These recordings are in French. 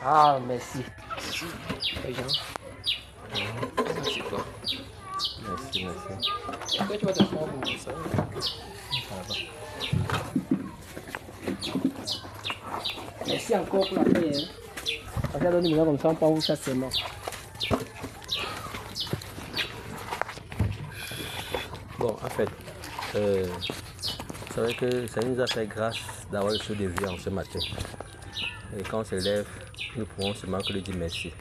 Ah, merci. C'est toi. Merci, merci. Après, tu vas t'asseoir pour ça. Merci encore pour la paix. Parce que nous comme ça, on prend ça seulement. Bon, en fait, c'est vrai que ça nous a fait grâce d'avoir le saut de vie en ce matin. Et quand on se lève, nous pouvons seulement que lui dire merci.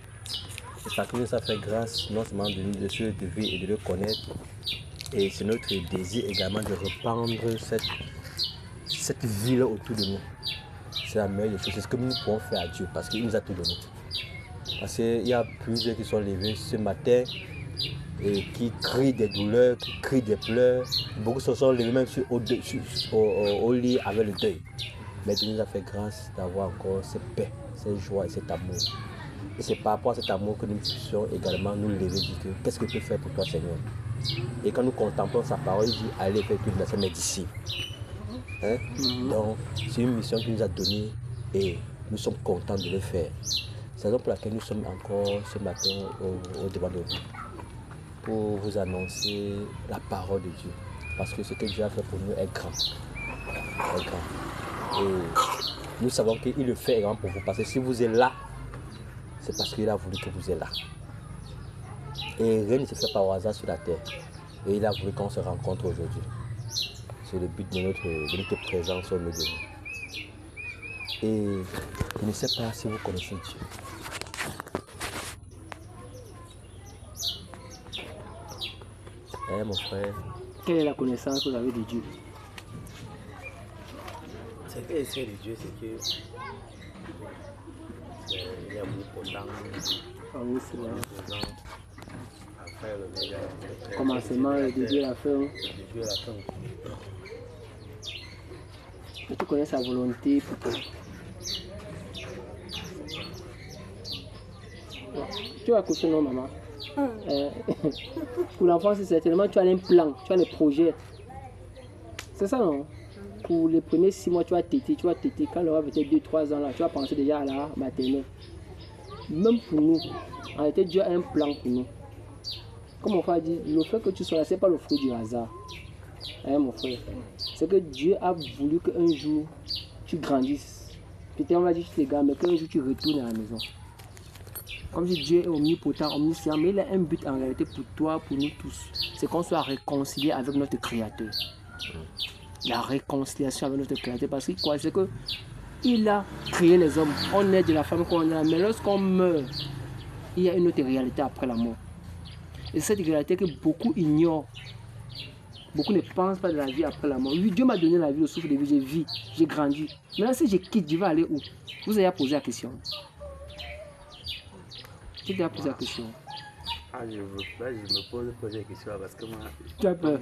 Et ça nous a fait grâce non seulement de nous de saut de vie et de le connaître, et c'est notre désir également de reprendre cette vie autour de nous. C'est la meilleure des choses, c'est ce que nous pouvons faire à Dieu parce qu'il nous a tout donné. Parce qu'il y a plusieurs qui sont levés ce matin et qui crient des douleurs, qui crient des pleurs. Beaucoup se sont levés même au lit avec le deuil. Mais Dieu nous a fait grâce d'avoir encore cette paix, cette joie et cet amour. Et c'est par rapport à cet amour que nous puissions également nous lever et dire que qu'est-ce que je peux faire pour toi, Seigneur? Et quand nous contemplons sa parole, il dit allez faire toute nation mes disciples. Hein? Donc c'est une mission qu'il nous a donnée et nous sommes contents de le faire. C'est la raison pour laquelle nous sommes encore ce matin au devant de vous pour vous annoncer la parole de Dieu. Parce que ce que Dieu a fait pour nous est grand. Est grand. Et nous savons qu'il le fait également pour vous. Parce que si vous êtes là, c'est parce qu'il a voulu que vous êtes là. Et rien ne se fait par hasard sur la terre. Et il a voulu qu'on se rencontre aujourd'hui. C'est le but de notre présence au milieu de nous. Et je ne sais pas si vous connaissez Dieu. Mon frère. Quelle est la connaissance que vous avez de Dieu? Ce que je sais de Dieu, c'est que il est omnipotent. Ah oui, c'est vrai. À faire le meilleur. Commencement et de Dieu la fin. De Dieu la fin. Tu connais sa volonté pour toi. Tu as accouché, non, maman? Pour l'enfant, c'est certainement tu as un plan, tu as des projets. C'est ça, non? Pour les premiers 6 mois, tu vas téter. Quand il aura peut-être 2-3 ans, là, tu vas penser déjà à la maternelle. Même pour nous, en réalité, Dieu a un plan pour nous. Comme mon frère dit, le fait que tu sois là, ce n'est pas le fruit du hasard. Hein, mon frère? C'est que Dieu a voulu qu'un jour, tu grandisses. Peut-être on va dire que tu es gars, mais qu'un jour, tu retournes à la maison. Comme si Dieu est omnipotent, omniscient, mais il a un but en réalité pour toi, pour nous tous. C'est qu'on soit réconcilié avec notre Créateur. La réconciliation avec notre Créateur. Parce que quoi? C'est que il a créé les hommes. On est de la femme qu'on a. Mais lorsqu'on meurt, il y a une autre réalité après la mort. Et cette réalité que beaucoup ignorent. Beaucoup ne pensent pas de la vie après la mort. Oui, Dieu m'a donné la vie, le souffle de vie, j'ai vécu, j'ai grandi. Maintenant, si je quitte, je vais aller où? Vous avez posé la question. Tu t'es posé la question. Ah, je me pose la question parce que moi, Tu as peur?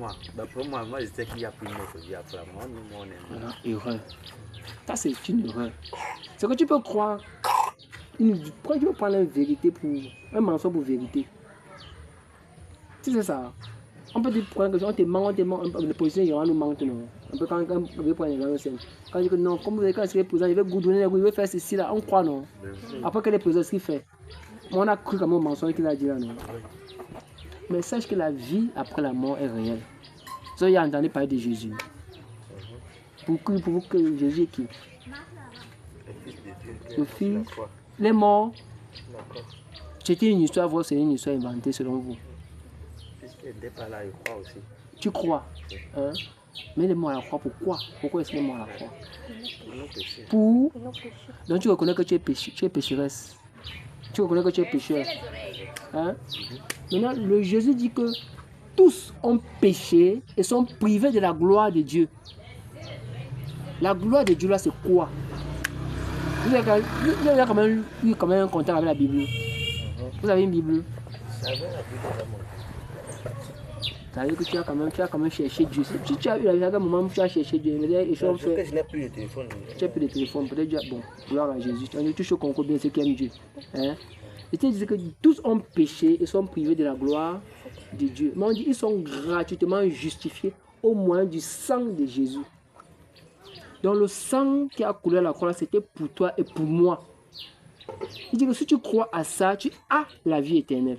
Pour moi, je sais qu'il n'y a plus de notre vie après la mort. Nous, on est voilà, erreur. Ça, c'est une erreur. C'est que tu peux croire. Pourquoi tu peux prendre une vérité pour un mensonge pour vérité? Tu sais ça? On peut te prendre on te ment, les policiers ils vont nous mentir, non? Un peu quand on veut prendre les gens scène. Quand il dit que non, comme vous avez quand il président, il veut goudronner, il veut faire ceci là, on croit non? Après que les présidents, ce qu'il fait, on a cru comme un mensonge qu'il a dit là, non? Mais sache que la vie après la mort est réelle. Ça, il a entendu parler de Jésus. Pour vous que Jésus est qui? Le Fils, les morts. C'était une histoire, c'est une histoire inventée selon vous. Là, je crois aussi. Tu crois, hein? Mais les morts à la croix, pourquoi? Pourquoi est-ce que les morts à la croix? Pour. Donc tu reconnais que tu es pécheresse. Tu reconnais que tu es pécheur. Hein? Maintenant, le Jésus dit que tous ont péché et sont privés de la gloire de Dieu. La gloire de Dieu là, c'est quoi? Vous avez quand même eu un contact avec la Bible. Vous avez une Bible? Ça veut dire que tu as quand même cherché Dieu. Si tu as eu la vie à un moment où tu as cherché Dieu, je n'ai plus de téléphone. Tu n'as plus de téléphone, peut-être bon, gloire à Jésus. Tu touches au concours bien ceux qui aiment Dieu. Hein? Et tu dis que tous ont péché et sont privés de la gloire de Dieu. Mais on dit qu'ils sont gratuitement justifiés au moyen du sang de Jésus. Donc le sang qui a coulé à la croix, c'était pour toi et pour moi. Il dit que si tu crois à ça, tu as la vie éternelle.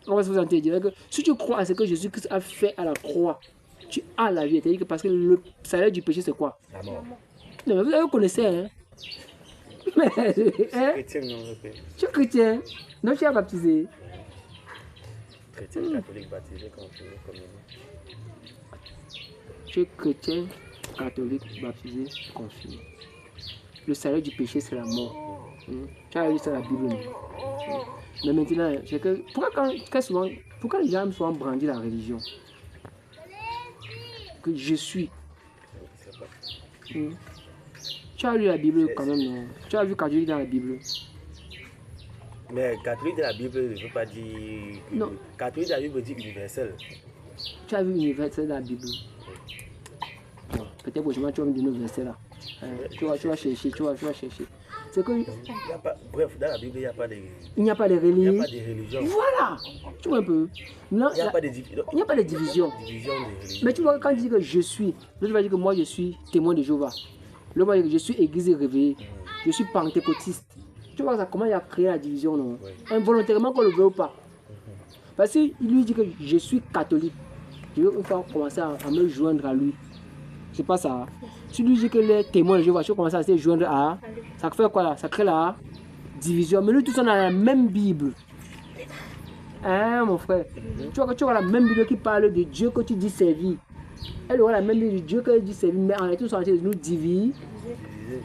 On va se vous entendre dire que si tu crois à ce que Jésus-Christ a fait à la croix, tu as la vie éternelle. Parce que le salaire du péché, c'est quoi? La mort. Non, mais vous connaissez, hein? Mais, hein? Chrétien, non, je fais. Tu es chrétien, non, tu es baptisé. Chrétien, catholique, baptisé, comme Tu es chrétien, catholique, baptisé, confirmé. Le salaire du péché, c'est la mort. Tu as lu ça dans la Bible. Mais maintenant, c'est que pourquoi les gens aiment souvent brandir la religion? Que je suis. Tu as lu la Bible quand même, non? Tu as vu catholique dans la Bible? Mais catholique de la Bible ne veut pas dire. Non. Catholique de la Bible dit universel. Tu as vu universel dans la Bible? Bon, peut-être prochainement tu vas me donner le verset là. Tu vas chercher, tu vas chercher. C'est que. Bref, dans la Bible, il n'y a pas de. Il n'y a pas de Il n'y a religion. pas de religion. Voilà! Tu vois un peu? Non, Il n'y a pas de division. il n'y a pas de division. Division de religion. Mais tu vois, quand tu dis que je suis, l'autre va dire que moi je suis témoin de Jéhovah. L'autre va dire que je suis église réveillée. Je suis pentecôtiste. Tu vois ça, comment il a créé la division, non? Oui. Involontairement qu'on le veut ou pas. Parce qu'il lui dit que je suis catholique. Je vais une fois commencer à me joindre à lui. C'est pas ça. Si lui dit que les témoins de Jéhovah, je vais commencer à se joindre à. Ça fait quoi là? Ça crée la division. Mais nous tous on a la même Bible. Hein, mon frère? Tu vois que tu auras la même Bible qui parle de Dieu que tu dis servir. Elle aura la même Bible de Dieu que tu dis servir. Mais en réalité, nous sommes en train de nous diviser.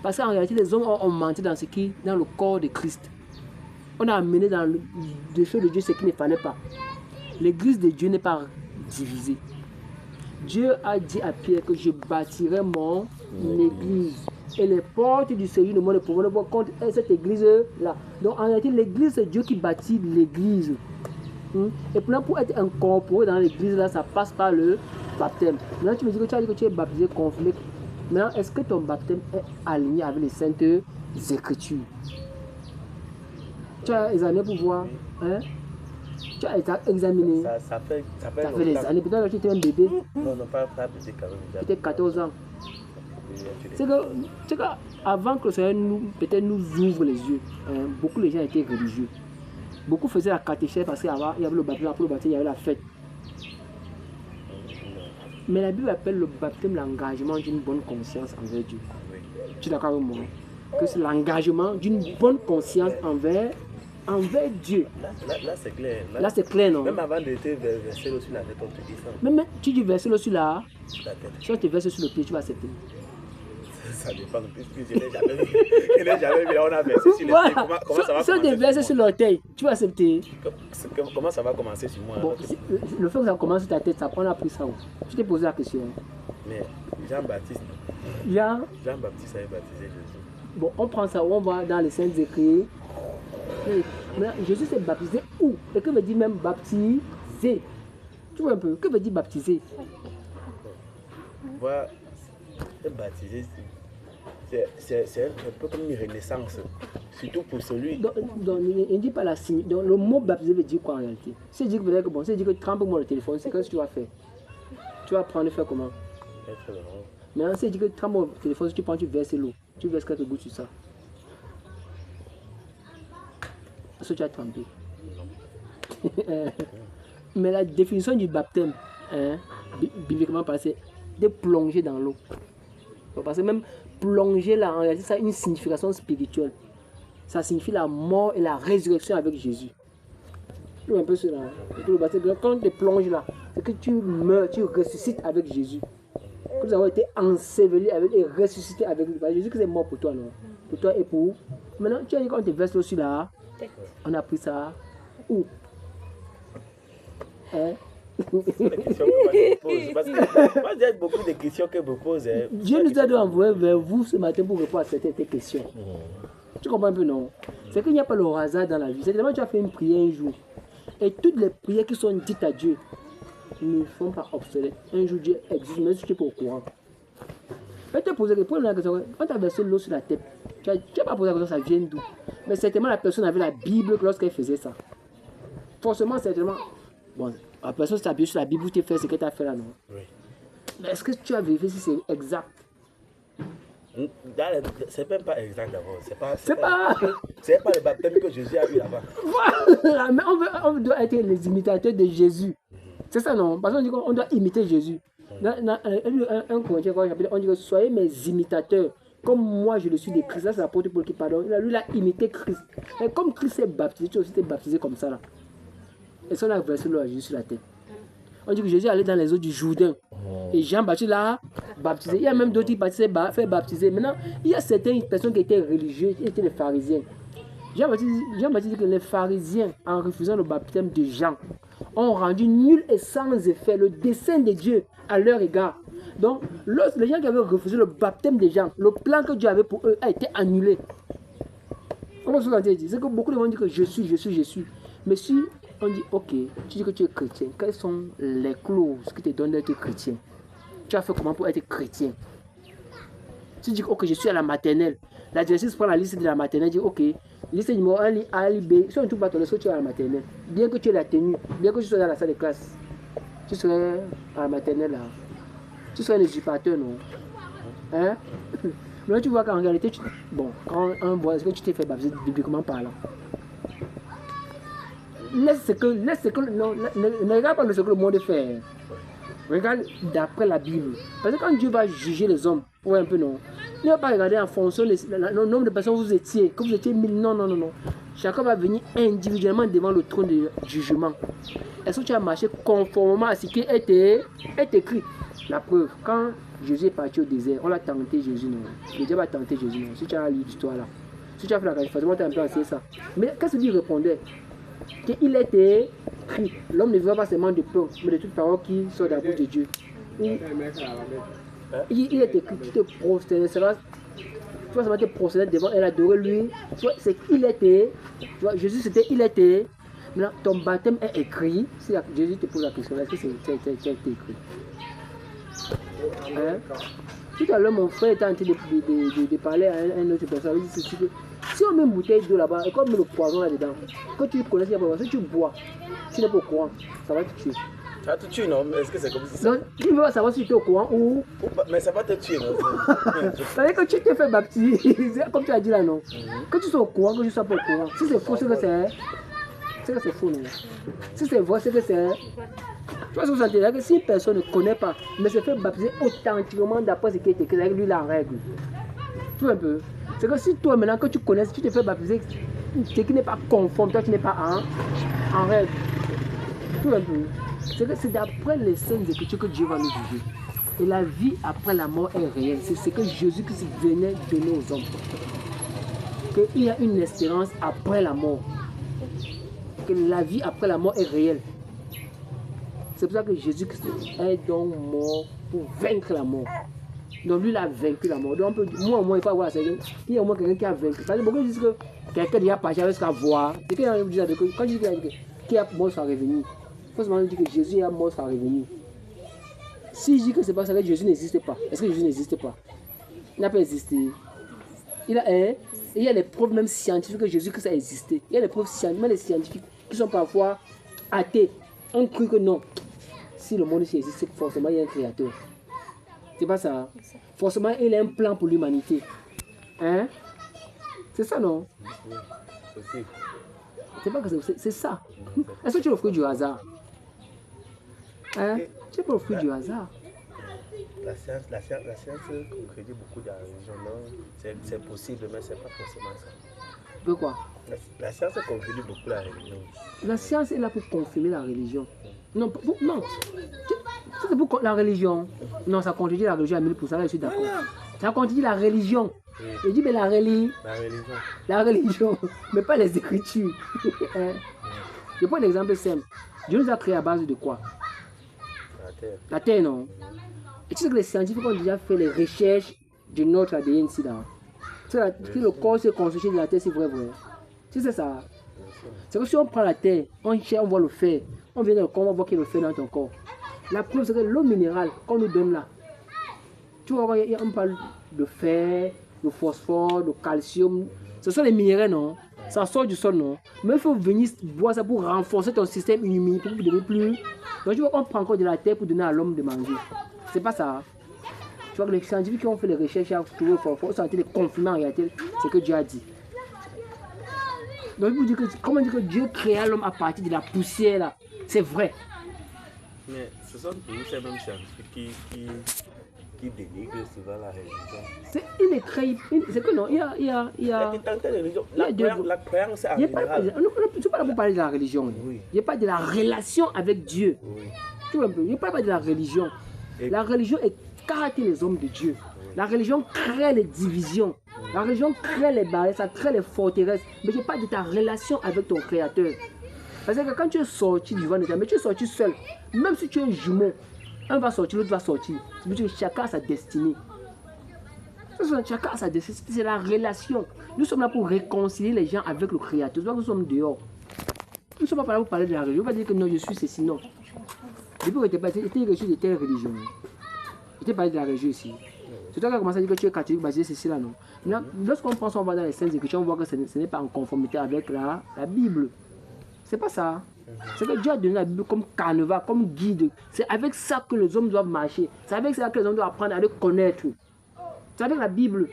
Parce qu'en réalité, les hommes ont menti dans le corps de Christ. On a amené dans le feu de Dieu ce qu'il ne fallait pas. L'église de Dieu n'est pas divisée. Dieu a dit à Pierre que je bâtirai mon église. Et les portes du Seigneur ne me pourront pas contre cette église-là. Donc en réalité, l'église, c'est Dieu qui bâtit l'église. Et pour être incorporé dans l'église-là, ça passe par le baptême. Maintenant, tu me dis que tu as dit que tu es baptisé, confirmé. Maintenant, est-ce que ton baptême est aligné avec les saintes écritures? Tu as examiné pour voir, hein? Tu as examiné. Ça fait des années. Peut-être que tu étais un bébé. Non, pas bébé quand même. Peut-être 14 ans. C'est que avant que le Seigneur peut-être nous ouvre les yeux, beaucoup de gens étaient religieux. Beaucoup faisaient la catéchèse parce qu'il y avait le baptême, après le baptême, il y avait la fête. Mais la Bible appelle le baptême l'engagement d'une bonne conscience envers Dieu. Tu es d'accord avec moi? Que c'est l'engagement d'une bonne conscience envers Dieu. Là c'est clair. Là c'est clair, non? Même avant de te verser l'eau sur la tête, on te dit ça. Même tu dis verser l'eau sur la tête. Si on te verse sur le pied, tu vas accepter. Ça dépend, puisque je n'ai jamais vu. Je n'ai jamais vu. Là, on a versé sur le pied. Comment ça va commencer? Si on te verse sur l'orteil, tu vas accepter. Comment ça va commencer sur moi? Bon, le fait que ça commence sur ta tête, ça prend la prise ça où? Tu t'es posé la question. Mais Jean-Baptiste avait baptisé Jésus. Bon, on prend ça, on va dans les Saintes Écritures. Jésus s'est baptisé où? Et que veut dire même baptiser? Tu vois un peu, que veut dire baptiser? Voilà, baptiser, c'est un peu comme une renaissance. Surtout pour celui. Donc, il ne dit pas la signe. Donc, le mot baptiser veut dire quoi en réalité? C'est dire que peut-être que bon, c'est dire que trempe-moi le téléphone, c'est qu'est-ce que tu vas faire? Tu vas prendre, faire comment? Maintenant, c'est dire que trempe-moi le téléphone, si tu prends, tu verses l'eau. Tu verses quelques gouttes sur ça. Est-ce que tu as trempé? Mais la définition du baptême, bibliquement parlé, c'est de plonger dans l'eau. Parce que même plonger là, en réalité, ça a une signification spirituelle. Ça signifie la mort et la résurrection avec Jésus. Tu vois un peu cela. Quand tu plonges là, c'est que tu meurs, tu ressuscites avec Jésus. Que nous avons été ensevelis avec et ressuscités avec lui. Jésus qui est mort pour toi, non? Pour toi et pour. Maintenant, tu as dit quand on te verse l'eau sur là, on a pris ça où? Hein? C'est les questions que moi je pose. Parce que moi j'ai beaucoup de questions que je me pose. Dieu nous a dû envoyer vers vous ce matin pour répondre à certaines questions. Tu comprends un peu, non? C'est qu'il n'y a pas le hasard dans la vie. C'est tellement tu as fait une prière un jour. Et toutes les prières qui sont dites à Dieu ne font pas obsolètes. Un jour Dieu existe, même si tu n'es pas au courant. Je vais te poser la question. Quand tu as versé l'eau sur la tête, tu n'as pas posé la question, ça vient d'où? Mais certainement la personne avait la Bible lorsqu'elle faisait ça. Forcément, certainement. Bon, la personne s'appuie sur la Bible, tu fais ce que tu as fait là, non? Oui. Mais est-ce que tu as vérifié si c'est exact? C'est même pas exact d'abord. C'est pas... C'est pas le baptême que Jésus a eu là-bas. Voilà, mais on doit être les imitateurs de Jésus. C'est ça, non? Parce qu'on dit qu'on doit imiter Jésus. Un Corinthien, on dit que soyez mes imitateurs. Comme moi je le suis de Christ. Ça, c'est l'apôtre Paul qui parle. Lui, il a imité Christ. Et comme Christ s'est baptisé, tu as aussi été baptisé comme ça là. Et ça, on a versé l'eau à Jésus sur la tête. On dit que Jésus allait dans les eaux du Jourdain. Et Jean-Baptiste l'a baptisé. Il y a même d'autres qui participaient fait baptiser. Maintenant, il y a certaines personnes qui étaient religieuses, qui étaient les pharisiens. Jean-Baptiste dit que les pharisiens, en refusant le baptême de Jean, ont rendu nul et sans effet le dessein de Dieu à leur égard. Donc, les gens qui avaient refusé le baptême de Jean, le plan que Dieu avait pour eux a été annulé. Comment ça dit? C'est que beaucoup de gens disent que je suis. Mais si on dit, ok, tu dis que tu es chrétien, quelles sont les clauses qui te donnent d'être chrétien? Tu as fait comment pour être chrétien? Tu dis, ok, je suis à la maternelle. La directrice prend la liste de la maternelle, dit, ok, liste numéro 1, A, B. Si on ne trouve pas ton liste, tu es à la maternelle. Bien que tu aies la tenue, bien que tu sois dans la salle de classe, tu serais à la maternelle là. Tu serais un usurpateur, non? Hein? Mais là, tu vois qu'en réalité, quand on voit ce que tu t'es fait baptiser bibliquement parlant. Laisse ce que ne regarde pas ce que le monde fait. Regarde d'après la Bible. Parce que quand Dieu va juger les hommes, ouais, un peu non. Il ne va pas regarder en fonction du nombre de personnes que vous étiez. Que vous étiez 1000, non. Chacun va venir individuellement devant le trône de jugement. Est-ce que tu as marché conformément à ce qui est écrit? La preuve, quand Jésus est parti au désert, on l'a tenté Jésus, non? Le diable a tenté Jésus, non? Si tu as lu l'histoire là. Si tu as fait la qualification, tu as un peu enseigné ça. Mais qu'est-ce qu'il répondait? Qu'il était écrit. L'homme ne vivra pas seulement de pain, mais de toute parole qui sort de la bouche de Dieu. Il est écrit, tu te prosternes, tu vas seulement te prosterner devant elle, adorer lui. C'est qu'il était, tu vois, Jésus c'était il était. Maintenant, ton baptême est écrit. Si Jésus te pose la question, est-ce que c'est écrit? Hein? Tout à l'heure, mon frère était en train de parler à un autre personne. Il dit que si on met une bouteille d'eau là-bas et qu'on met le poison là-dedans, que tu connais, si tu bois, tu n'es pas au courant, ça va te tuer. Ça va te tuer, non? Est-ce que c'est comme ça? Donc, tu ne veux pas savoir si tu es au courant ou. Mais ça va te tuer, non? Ça veut dire que tu t'es fait baptiser, comme tu as dit là, non? Que tu sois au courant, que tu ne sois pas au courant. Si c'est faux, c'est que c'est. C'est que c'est faux, non? Si c'est vrai, c'est que c'est. Tu vois ce que vous entendez? Que si une personne ne connaît pas, mais se fait baptiser authentiquement d'après ce qui est écrit, lui, il a en règle. Tu vois un peu? C'est que si toi, maintenant que tu connais, si tu te fais baptiser, ce qui n'est pas conforme, toi, tu n'es pas en règle. Tu vois un peu? C'est que c'est d'après les saintes écritures que Dieu va nous juger. Et la vie après la mort est réelle. C'est ce que Jésus-Christ venait donner aux hommes. Qu'il y a une espérance après la mort. Que la vie après la mort est réelle. C'est pour ça que Jésus-Christ est donc mort pour vaincre la mort. Donc lui, il a vaincu la mort. Donc on peut dire, moi au moins, il faut avoir ça. Il y a au moins quelqu'un qui a vaincu. Parce que beaucoup disent que quelqu'un qui a pas avec sa voix. C'est quand il dit qu'il a mort sans revenir. Il faut seulement dire que Jésus est mort sans revenir. Si je dis que c'est pas ça, que Jésus n'existe pas. Est-ce que Jésus n'existe pas? Il n'a pas existé. Il y a les preuves même scientifiques que Jésus-Christ a existé. Il y a les preuves scientifiques, même les scientifiques qui sont parfois athées. On cru que non. Si le monde existe, c'est que forcément il y a un créateur. C'est pas ça. Forcément il a un plan pour l'humanité. Hein? C'est ça, non? C'est pas que c'est ça. Est-ce que tu es le fruit du hasard? Hein? Tu es pas le fruit du hasard. La science concrétise beaucoup de la religion. C'est possible, mais c'est pas forcément ça. De quoi? La science confirme beaucoup la religion. La science est là pour confirmer la religion. Non, non. C'est pour la religion. Non, ça contredit la religion à 1000%, là je suis d'accord. Ça contredit la religion. Oui. Je dis, mais la religion. La religion, mais pas les écritures. Je prends un exemple simple. Dieu nous a créé à base de quoi? La terre. La terre, non. Et tu sais que les scientifiques ont déjà fait les recherches de notre ADN ici là. Que le corps s'est construit de la terre, c'est vrai. Tu sais ça? C'est que si on prend la terre, on cherche, on voit le fer. On vient dans le corps, on voit qu'il y a le fer dans ton corps. La preuve, c'est que l'eau minérale qu'on nous donne là, tu vois, on parle de fer, de phosphore, de calcium. Ce sont les minéraux, non? Ça sort du sol, non? Mais il faut venir boire ça pour renforcer ton système immunitaire, pour devenir plus. Donc tu vois qu'on prend encore de la terre pour donner à l'homme de manger. C'est pas ça. Tu vois que les scientifiques qui ont fait les recherches, il faut sentir les confirmer en réalité ce que Dieu a dit. Donc, comment dire que Dieu créa l'homme à partir de la poussière là? C'est vrai. Mais ce sont toujours ces mêmes scientifiques qui dénigrent souvent la religion. Il est très. C'est que non, il y a la croyance en général. Je ne parle pas parler de la religion. Oui. Je parle de la relation avec Dieu. Oui. Tu vois un peu, je ne parle pas de la religion. La religion caractérise les hommes de Dieu. La religion crée les divisions. La religion crée les barrières, ça crée les forteresses. Mais je parle de ta relation avec ton Créateur. Parce que quand tu es sorti du ventre de ta mère, tu es sorti seul. Même si tu es jumeau, un va sortir, l'autre va sortir. C'est-à-dire que chacun a sa destinée. Chacun a sa destinée. C'est la relation. Nous sommes là pour réconcilier les gens avec le Créateur. Donc nous sommes dehors. Nous ne sommes pas là pour parler de la religion. On va dire que non, je suis ceci, non. Depuis que tu es reçu de telle religion. Je t'ai parlé de la religion ici. C'est toi qui as commencé à dire que tu es catholique, basé ceci là, non. Lorsqu'on pense, on va dans les Saintes Écritures, on voit que ce n'est pas en conformité avec la Bible. C'est pas ça. C'est que Dieu a donné la Bible comme canevas, comme guide. C'est avec ça que les hommes doivent marcher. C'est avec ça que les hommes doivent apprendre à le connaître. C'est avec la Bible.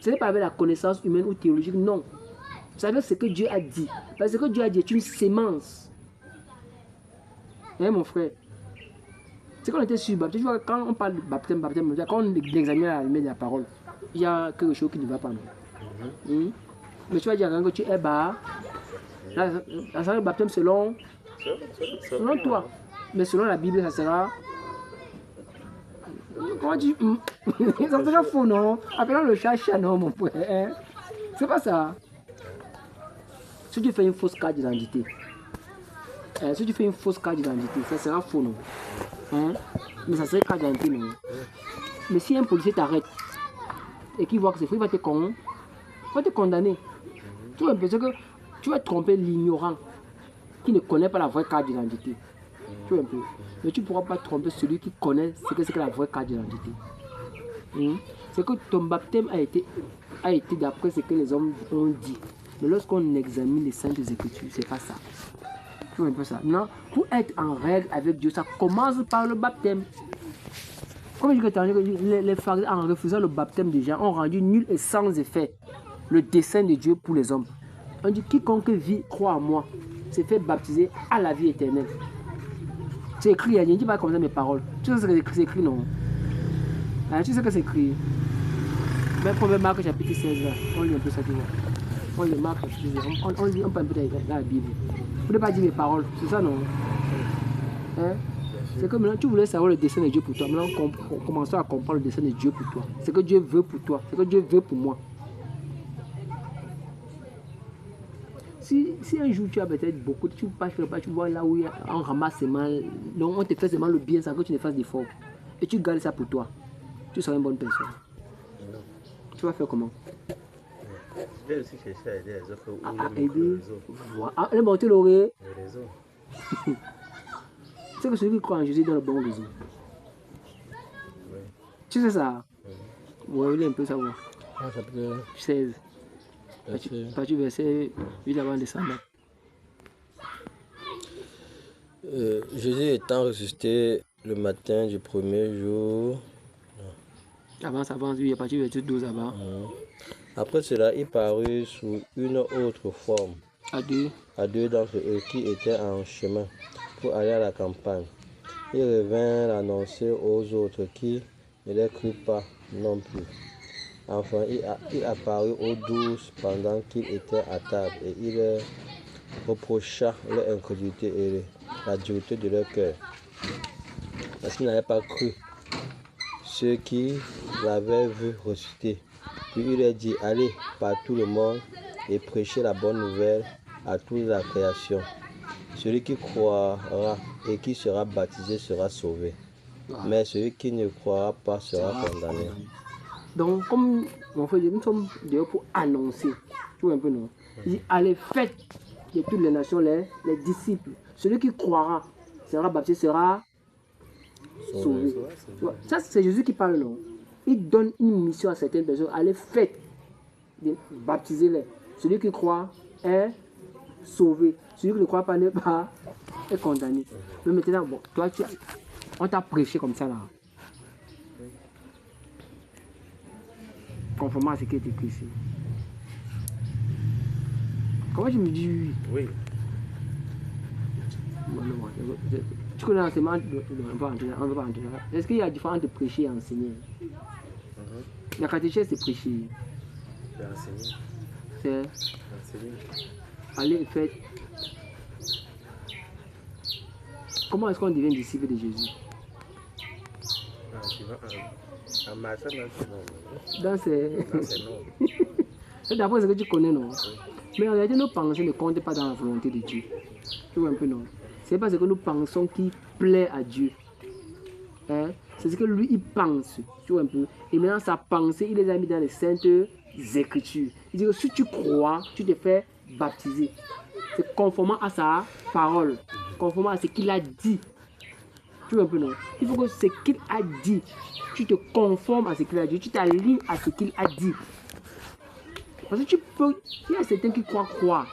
Ce n'est pas avec la connaissance humaine ou théologique, non. C'est avec ce que Dieu a dit. Parce que ce que Dieu a dit est une sémence. Hein, mon frère? C'est quand on était sur le baptême, quand on parle de baptême, quand on examine la lumière de la parole, il y a quelque chose qui ne va pas. Mais tu vas dire que tu es bas. Ça sera le baptême selon toi. Mais selon la Bible, ça sera. Comment tu. Ça sera faux, non? Appelons le chat, non, mon frère. C'est pas ça. Si tu fais une fausse carte d'identité, ça sera faux, non? Hein? Mais ça serait carte d'identité, non? Mais si un policier t'arrête et qu'il voit que c'est faux, il va te condamner. Tu vois, parce que tu vas tromper l'ignorant qui ne connaît pas la vraie carte d'identité. Tu vois un peu. Mais tu ne pourras pas tromper celui qui connaît ce que c'est que la vraie carte d'identité. C'est que ton baptême a été d'après ce que les hommes ont dit. Mais lorsqu'on examine les Saintes Écritures, c'est pas ça. Tu vois un peu ça. Non, pour être en règle avec Dieu, ça commence par le baptême. Comme je dis, les pharisiens, en refusant le baptême des gens, ont rendu nul et sans effet le dessein de Dieu pour les hommes. On dit quiconque vit, croit en moi, s'est fait baptiser à la vie éternelle. C'est écrit, je ne dis pas comme ça mes paroles. Tu sais ce que c'est écrit, non? Tu sais ce que c'est écrit. Mais premier Marc chapitre 16, là. On lit un peu ça, tu vois. On lit Marc chapitre 16, on lit un peu dans la Bible. Vous ne pouvez pas dire mes paroles, c'est ça, non? Hein? C'est que maintenant tu voulais savoir le dessein de Dieu pour toi. Maintenant commençons à comprendre le dessein de Dieu pour toi. C'est que Dieu veut pour toi, c'est que Dieu veut pour moi. Si un jour tu as peut-être beaucoup, tu passes quelque part, tu vois là où on ramasse seulement, on te fait seulement le bien sans que tu ne fasses d'efforts. Et tu gardes ça pour toi. Tu seras une bonne personne. Tu vas faire comment? Je vais aussi chercher à aider les autres où aider. Voilà. Monter l'oreille. Le réseau. C'est que celui qui croit en Jésus est dans le bon réseau. Oui. Tu sais ça? Oui, il est un peu savoir. Chapitre 16. Partie verset 8 avant décembre. Jésus étant ressuscité le matin du premier jour. Avance, oui, à partir du verset 12 avant. Après cela, il parut sous une autre forme. À deux d'entre eux qui étaient en chemin pour aller à la campagne. Il revint l'annoncer aux autres qui ne les crurent pas non plus. Enfin, il apparut aux 12 pendant qu'ils étaient à table et il leur reprocha leur incrédulité et la dureté de leur cœur, parce qu'ils n'avaient pas cru ceux qui l'avaient vu ressusciter. Puis il leur dit, allez par tout le monde et prêchez la bonne nouvelle à toute la création. Celui qui croira et qui sera baptisé sera sauvé, mais celui qui ne croira pas sera condamné. Donc, comme mon frère dit, nous sommes dehors pour annoncer. Tu vois un peu, non? Il dit, allez, faites de toutes les nations les disciples. Celui qui croira, sera baptisé, sera sauvé. Tu vois, ça, c'est Jésus qui parle, non? Il donne une mission à certaines personnes. Allez, faites, baptisez-les. Celui qui croit est sauvé. Celui qui ne croit pas n'est pas est condamné. Mais maintenant, bon, toi, on t'a prêché comme ça, là. conformément à ce qui est écrit ici. Comment tu me dis oui? Oui. Tu connais l'enseignement, on va pas entrer là. Est-ce qu'il y a différence de prêcher et enseigner? La catéchèse, c'est prêcher. C'est enseigner. C'est Enseigner. aller faire. Comment est-ce qu'on devient disciple de Jésus? En marchant dans Dans ces... c'est non. C'est d'après ce que tu connais, non? Mais en réalité, nos pensées ne comptent pas dans la volonté de Dieu. Tu vois un peu, non? C'est pas ce que nous pensons qui plaît à Dieu. Hein? C'est ce que lui, il pense. Tu vois un peu? Et maintenant, sa pensée, il les a mis dans les saintes écritures. Il dit que si tu crois, tu te fais baptiser. C'est conformément à sa parole. Conformément à ce qu'il a dit. Tu vois un peu, non? Il faut que ce qu'il a dit, tu te conformes à ce qu'il a dit. Tu t'alignes à ce qu'il a dit. Parce que tu peux... Il y a certains qui croient.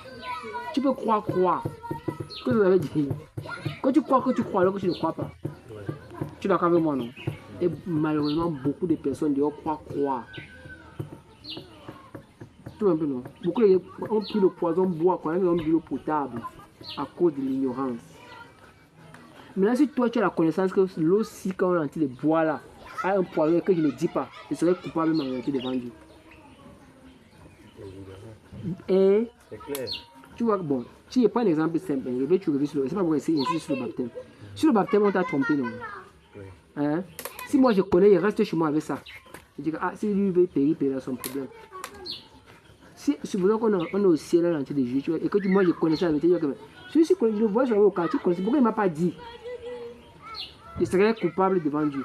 Tu peux croire. Ce que vous avez dit. Quand tu crois que tu crois, alors que tu ne crois pas. Tu es d'accord avec moi, non? Et malheureusement, beaucoup de personnes dehors croient. Tu vois un peu, non? Beaucoup ont pris le poison bois quand ils ont bu l'eau potable à cause de l'ignorance. Maintenant, si toi tu as la connaissance que l'eau, si quand on est en train de boire là, a un poison que je ne dis pas, je serais coupable en réalité devant Dieu. Et C'est clair. tu vois, bon, si je prends un exemple simple, je vais te revenir sur le, c'est pas pour essayer ici sur le baptême. Sur le baptême, on t'a trompé, non? Oui. Hein? Si moi je connais, il reste chez moi avec ça. Je dis que si lui veut payer son problème. Si supposons qu'on est au ciel là, l'entier de Jésus, et que moi je connais ça, je dis que celui-ci, je le vois sur le cas, tu connais, pourquoi il ne m'a pas dit? Je serais coupable devant Dieu.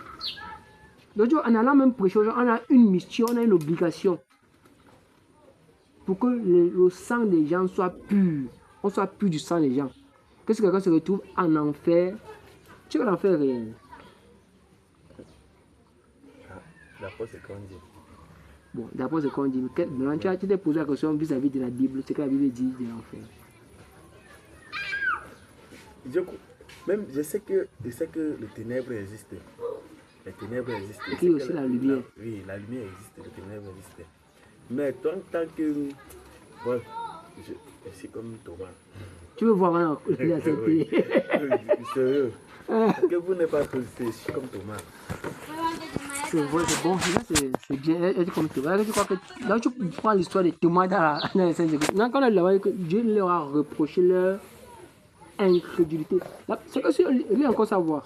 Donc, en allant même prêcher, on a une mission, on a une obligation. Pour que le sang des gens soit pur. On soit pur du sang des gens. Que si quelqu'un se retrouve en enfer, tu vas l'enfer réel. D'après ce qu'on dit. Bon, d'après ce qu'on dit, maintenant tu t'es posé la question vis-à-vis de la Bible, ce que la Bible dit de l'enfer. Je sais que les ténèbres existent. Les ténèbres existent. Il y a aussi la lumière. Oui, la lumière existe, les ténèbres existent. Mais tant que... Bon, je suis comme Thomas. Tu veux voir maintenant il a cette Oui, sérieux. Que vous n'êtes pas crucifié, je suis comme Thomas. C'est vrai, c'est bon, c'est bien, être comme Thomas. Tu crois que, là, tu prends l'histoire de Thomas dans les Saintes Écritures. Quand on a vu que Dieu leur a reproché leur incrédulité. C'est que si lui encore savoir.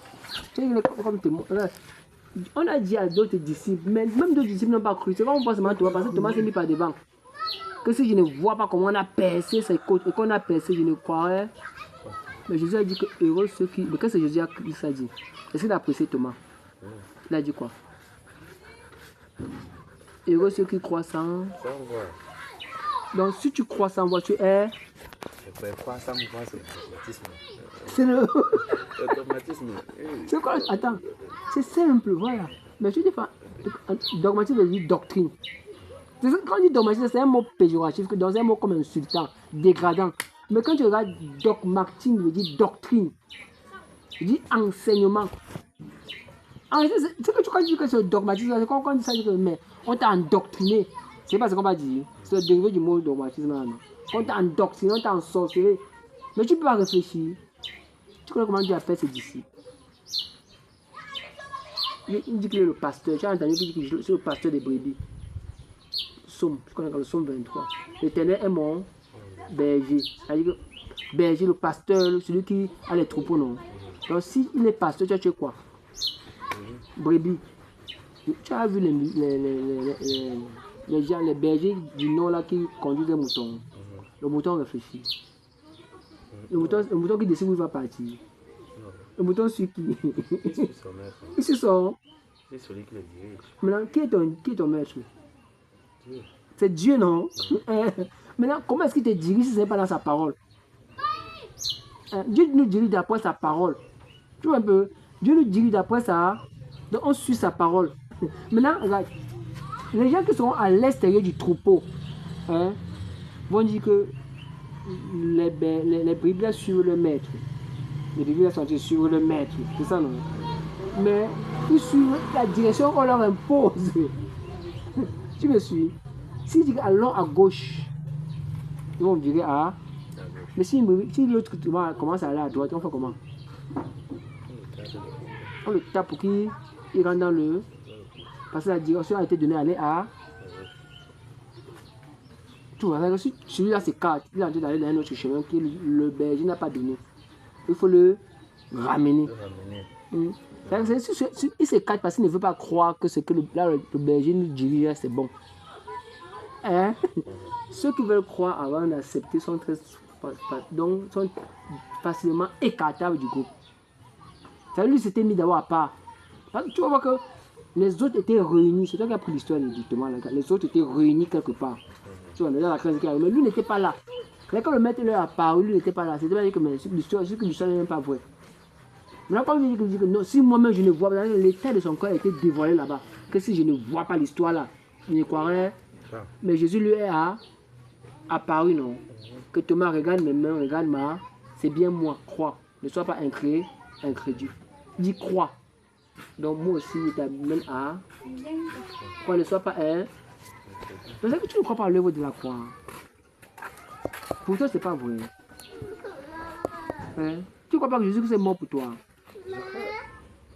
Comme Thomas. On a dit à d'autres disciples, mais même d'autres disciples n'ont pas cru. C'est comme on pense à Thomas, parce que Thomas s'est mis par devant. Que si je ne vois pas comment on a percé ses côtes et qu'on a percé, je ne croirais. Mais Jésus a dit que heureux ceux qui. Mais qu'est-ce que Jésus a dit? Est-ce qu'il a apprécié Thomas? Il a dit quoi? Heureux ceux qui croient sans voir. Donc si tu crois sans voir, tu es. Je peux croire sans voir, c'est le dogmatisme. C'est le. Le dogmatisme. C'est quoi? Attends, c'est simple, voilà. Mais tu dis pas. Dogmatisme veut dire doctrine. Quand on dit dogmatisme, c'est un mot péjoratif, c'est un mot comme insultant, dégradant. Mais quand tu regardes dogmatisme, veut dire doctrine. Il dit enseignement. C'est que tu crois que c'est le dogmatisme, c'est quand on dit ça, mais on t'a endoctriné. C'est pas ce qu'on va dire. C'est le dérivé du mot dogmatisme. On t'a endoctriné, on t'a ensorcelé. Mais tu ne peux pas réfléchir. Tu connais comment Dieu a fait ses disciples. Il dit qu'il est le pasteur. Tu as entendu qu'il dit que c'est le pasteur des brebis. Somme, je connais le Somme 23. L'Éternel est mon berger. C'est-à-dire que berger, le pasteur, celui qui a les troupeaux, non. Donc si il est pasteur, tu as quoi? Brebis. Tu as vu les gens, les bergers du nord là qui conduisent les moutons. Le mouton réfléchit. Le mouton qui décide où il va partir. Le mouton suit qui? Il suit son. C'est celui qui le dirige. Maintenant, qui est ton maître? Dieu. C'est Dieu, non? Maintenant, comment est-ce qu'il te dirige si ce n'est pas dans sa parole? Dieu nous dirige d'après sa parole. Tu vois un peu? Dieu nous dirige d'après ça. Donc on suit sa parole. Maintenant, regarde. Les gens qui sont à l'extérieur du troupeau vont dire que les brebis suivent le maître. Les brebis sont sur le maître. C'est ça, non? Mais ils suivent la direction qu'on leur impose. Tu Tu me suis? Si je dis allons à gauche, ils vont me virer à. Mais si l'autre commence à aller à droite, on fait comment? On le tape pour qu'il rentre dans le. Parce que la direction a été donnée à aller à. Tu vois, celui-là s'écarte. Il est en train d'aller dans un autre chemin que le berger n'a pas donné. Il faut le ramener. Il s'écarte parce qu'il ne veut pas croire que ce que le berger nous dirige, c'est bon. Hein? Ceux qui veulent croire avant d'accepter sont facilement écartables du groupe. Lui s'était mis d'abord à part. Tu vas voir que les autres étaient réunis. C'est toi qui as pris l'histoire directement. Les autres étaient réunis quelque part. Tu vois, dans la classe qui arrive. Mais lui n'était pas là. Quand le maître leur a apparu, lui n'était pas là. C'était pas dit que l'histoire n'est même pas vraie. Maintenant, quand il dit que non, si moi-même je ne vois pas, l'état de son corps a été dévoilé là-bas. Que si je ne vois pas l'histoire là, je ne croirais. Mais Jésus lui a apparu, non? Que Thomas regarde mes mains, regarde ma. C'est bien moi, crois. Ne sois pas incrédule. Dis crois. Donc moi aussi, je t'amène à. Crois, ne sois pas un. C'est ça que tu ne crois pas à l'œuvre de la croix. Pour toi, c'est pas vrai. Hein? Tu ne crois pas que Jésus est mort pour toi?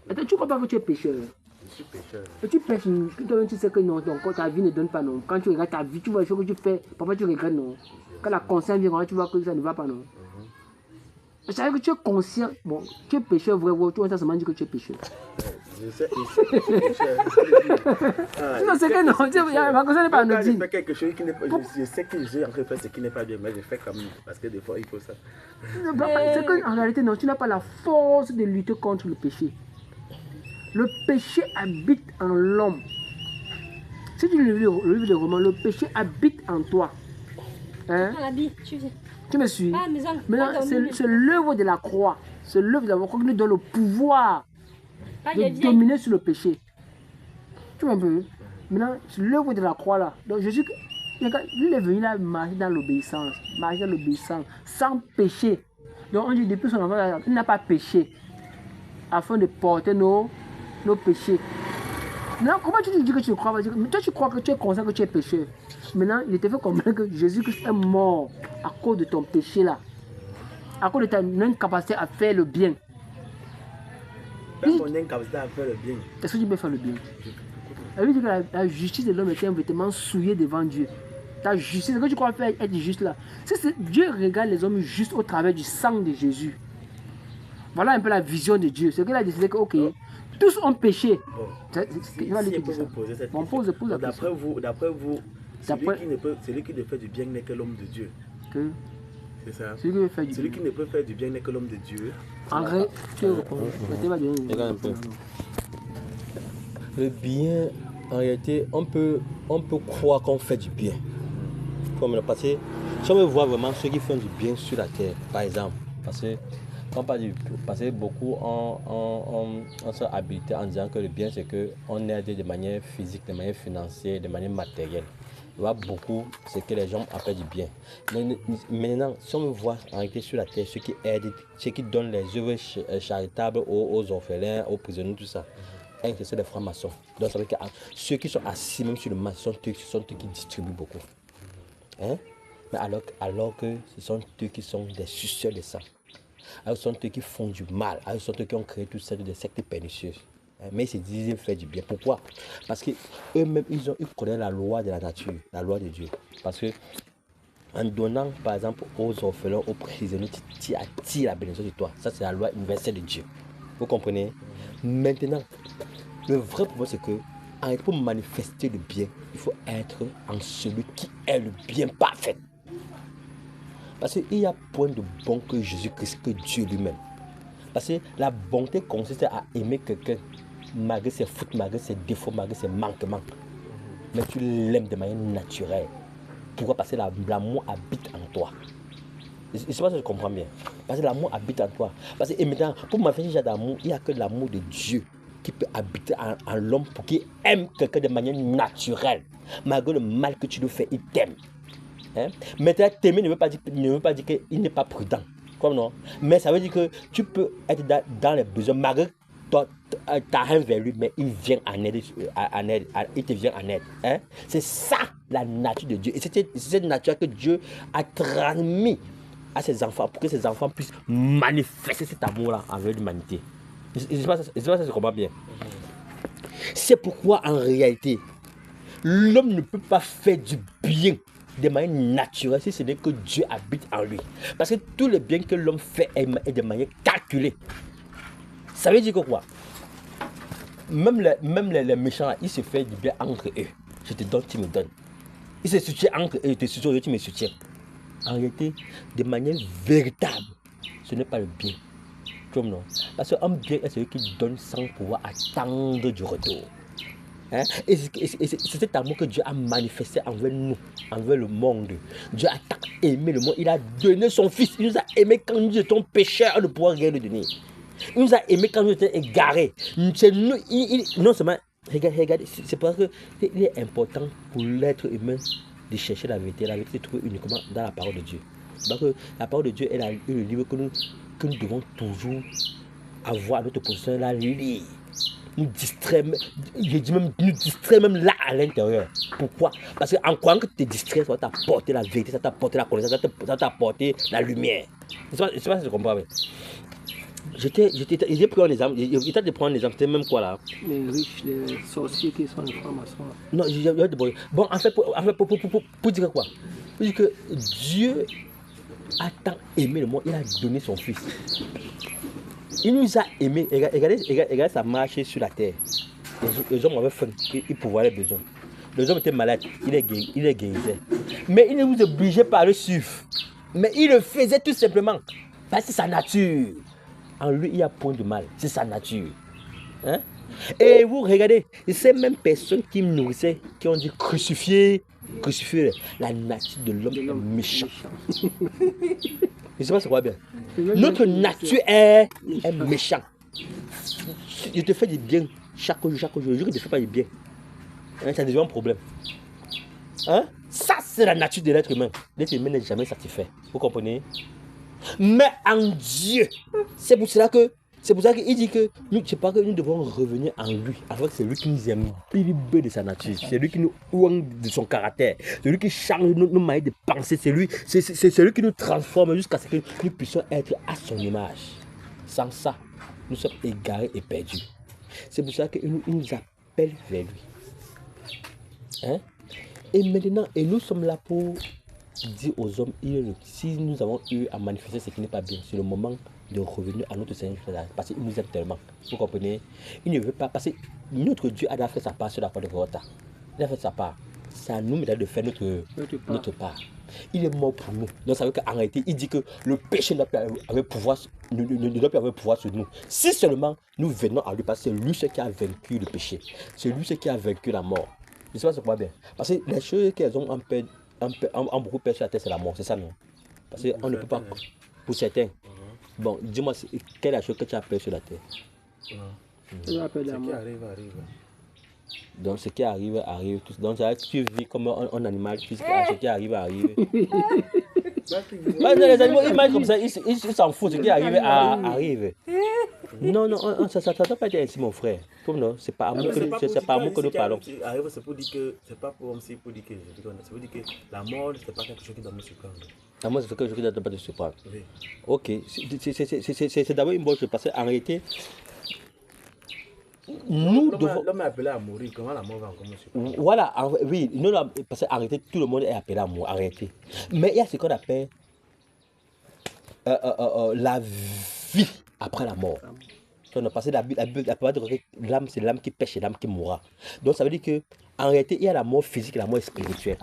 Attends, tu ne crois pas que tu es pécheur? Je suis pécheur. Et tu pêches, toi-même tu sais que non, ta vie ne donne pas non. Quand tu regardes ta vie, tu vois les choses que tu fais, parfois tu regrettes non. Quand la conscience vient, tu vois que ça ne va pas non. C'est vrai que tu es conscient, bon, tu es pécheur vrai, tu vois ça seulement dire que tu es pécheur. Je sais que je suis pécheur. Non, c'est que non, ma conscience n'est pas anodine. Je fais quelque chose qui n'est pas, je sais que j'ai en train de faire ce qui n'est pas bien, mais je fais comme parce que des fois il faut ça. C'est qu'en réalité, non, tu n'as pas la force de lutter contre le péché. Le péché habite en l'homme. Si tu lis le livre de Romains, le péché habite en toi. Hein? Tu me suis? Maintenant, c'est l'œuvre de la croix. C'est l'œuvre de la croix qui nous donne le pouvoir de dominer sur le péché. Tu vois un peu? Maintenant, c'est l'œuvre de la croix là. Donc Jésus, lui il est venu là marcher dans l'obéissance. Marcher dans l'obéissance, sans péché. Donc on dit depuis son enfance, il n'a pas péché. Afin de porter nos péchés. Maintenant, comment tu te dis que tu ne crois pas? Toi, tu crois que tu es conscient que tu es pécheur. Maintenant, il te fait comprendre que Jésus-Christ est mort à cause de ton péché là. À cause de ta incapacité à faire le bien. Dans mon incapacité à faire le bien. Est-ce que tu peux faire le bien? Elle lui dit que la justice de l'homme était un vêtement souillé devant Dieu. Ta justice, ce que tu crois faire être juste là. Dieu regarde les hommes justes au travers du sang de Jésus. Voilà un peu la vision de Dieu. C'est qu'il a décidé que, ok, tous ont péché. Bon, si je peux vous poser cette question. D'après vous, celui qui ne fait du bien n'est que l'homme de Dieu. C'est ça. Celui qui ne peut faire du bien n'est que l'homme de Dieu. Regarde un peu. Le bien, en réalité, on peut croire qu'on fait du bien. Parce que si on veut voir vraiment ceux qui font du bien sur la terre, par exemple, parce que beaucoup ont sont habilités en disant que le bien c'est qu'on aide de manière physique, de manière financière, de manière matérielle. Il y a beaucoup, c'est que les gens appellent du bien. Mais maintenant, si on veut voir en réalité sur la terre, ceux qui aident, ceux qui donnent les œuvres charitables aux orphelins, aux prisonniers, tout ça, c'est les francs-maçons. Donc ça veut dire que ceux qui sont assis même sur le marché sont eux qui distribuent beaucoup. Hein? Mais alors que ce sont eux qui sont des suceurs de sang. Alors ce sont eux qui font du mal. Alors ce sont eux qui ont créé tout ça des sectes pernicieuses. Mais ils se disent faire du bien. Pourquoi? Parce qu'eux-mêmes, ils connaissent la loi de la nature, la loi de Dieu. Parce que en donnant, par exemple, aux orphelins, aux prisonniers, tu attires la bénédiction de toi. Ça, c'est la loi universelle de Dieu. Vous comprenez? Maintenant, le vrai problème, c'est que pour manifester le bien, il faut être en celui qui est le bien parfait. Parce qu'il y a point de bon que Jésus-Christ, que Dieu lui-même. Parce que la bonté consiste à aimer quelqu'un malgré ses fautes, malgré ses défauts, malgré ses manquements. Mais tu l'aimes de manière naturelle. Pourquoi? Parce que l'amour habite en toi. Je sais pas si je comprends bien. Parce que l'amour habite en toi. Parce que maintenant, pour manifester l'amour, il n'y a que l'amour de Dieu qui peut habiter en l'homme pour qu'il aime quelqu'un de manière naturelle. Malgré le mal que tu lui fais, il t'aime. Hein? Maintenant, t'aimer ne veut pas dire qu'il n'est pas prudent. Comme non? Mais ça veut dire que tu peux être dans les besoins malgré ta haine vers lui, mais il vient en aide, il te vient en aide. Hein? C'est ça la nature de Dieu. Et c'est cette nature que Dieu a transmis à ses enfants pour que ses enfants puissent manifester cet amour-là envers l'humanité. Je ne sais pas si je comprends bien. C'est pourquoi en réalité, l'homme ne peut pas faire du bien de manière naturelle si ce n'est que Dieu habite en lui. Parce que tout le bien que l'homme fait est de manière calculée. Ça veut dire que quoi? Même les méchants, ils se font du bien entre eux. Je te donne, tu me donnes. Ils se soutiennent entre eux, je te soutiens, tu me soutiens. En réalité, de manière véritable, ce n'est pas le bien. Comme non. Parce qu'un bien est celui qui donne sans pouvoir attendre du retour. Hein? Et c'est cet amour que Dieu a manifesté envers nous, envers le monde. Dieu a tant aimé le monde, il a donné son fils. Il nous a aimé quand nous étions pécheurs de pouvoir rien le donner. Il nous a aimé quand nous étions égarés. C'est nous, non seulement, regardez, c'est parce qu'il est important pour l'être humain de chercher la vérité se trouve uniquement dans la parole de Dieu. Parce que la parole de Dieu est le livre que nous devons toujours avoir à notre position, la lire. Nous distrait, nous distrait même là à l'intérieur. Pourquoi? Parce qu'en croyant que tu es distrait, ça va t'apporter la vérité, ça va t'apporter la connaissance, ça va t'apporter la lumière. Je ne sais pas si tu comprends. J'ai pris un exemple, il t'a de prendre un exemple, c'était même quoi là? Les riches, les sorciers qui sont les francs-maçons. Non, bon, en fait, pour dire quoi? Pour dire que Dieu a tant aimé le monde, il a donné son fils. Il nous a aimés. Regardez ça marchait sur la terre. Les hommes avaient faim, ils pouvaient les besoins. Les hommes étaient malades, il les guérissait. Mais il ne vous obligeait pas à le suivre. Mais il le faisait tout simplement. Parce que c'est sa nature. En lui, il n'y a point de mal. C'est sa nature. Hein? Et vous regardez, ces mêmes personnes qui me nourrissaient, qui ont dit crucifier, la nature de l'homme est méchant. Je ne sais pas c'est quoi bien. Notre nature est méchant. Je te fais du bien chaque jour. Je ne te fais pas du bien. Hein, ça devient un problème. Hein? Ça, c'est la nature de l'être humain. L'être humain n'est jamais satisfait. Vous comprenez? Mais en Dieu, c'est pour ça qu'il dit que nous devons revenir en lui. Alors que c'est lui qui nous aime de sa nature. C'est lui qui nous ouvre de son caractère. C'est lui qui change nos manières de penser. C'est lui qui nous transforme jusqu'à ce que nous puissions être à son image. Sans ça, nous sommes égarés et perdus. C'est pour ça qu'il nous appelle vers lui. Hein? Et maintenant, nous sommes là pour dire aux hommes, si nous avons eu à manifester ce qui n'est pas bien, c'est le moment de revenir à notre Seigneur, parce qu'il nous aime tellement. Vous comprenez? Il ne veut pas, parce que notre Dieu a fait sa part sur la croix de Golgotha. Il a fait sa part. C'est à nous maintenant de faire notre part. Il est mort pour nous. Donc ça veut qu'en réalité, il dit que le péché ne doit plus avoir pouvoir sur nous. Si seulement nous venons à lui, parce que c'est lui ce qui a vaincu le péché. C'est lui ce qui a vaincu la mort. Je ne sais pas si c'est pas bien. Parce que les choses qu'elles ont beaucoup peur sur la terre, c'est la mort, c'est ça non? Parce qu'on ne peut pas, pour certains. Bon, dis-moi, quelle est la chose que tu as peur sur la terre? Ce qui arrive. Donc ce qui arrive. Donc tu vis comme un animal, ce qui arrive. Les animaux, ils mangent comme ça, ils s'en foutent, ce qui arrive. Non, ça ne doit pas être ainsi, mon frère. Comme non, c'est pas amour que nous parlons. C'est pour dire que, c'est pas pour dire que, c'est pour dire que la mort, c'est pas quelque chose qui doit me surprendre. La mort, c'est quelque chose qui ne doit pas te surprendre. Oui. Ok, c'est d'abord une bonne chose, parce qu'en réalité, l'homme est appelé à mourir, comment la mort va encore me surprendre? Voilà, oui, parce qu'en réalité, tout le monde est appelé à mourir, arrêtez. Mais il y a ce qu'on appelle la vie après la mort. Parce que la Bible parle de l'âme, c'est l'âme qui pêche et l'âme qui mourra. Donc ça veut dire que en réalité, il y a la mort physique et la mort spirituelle.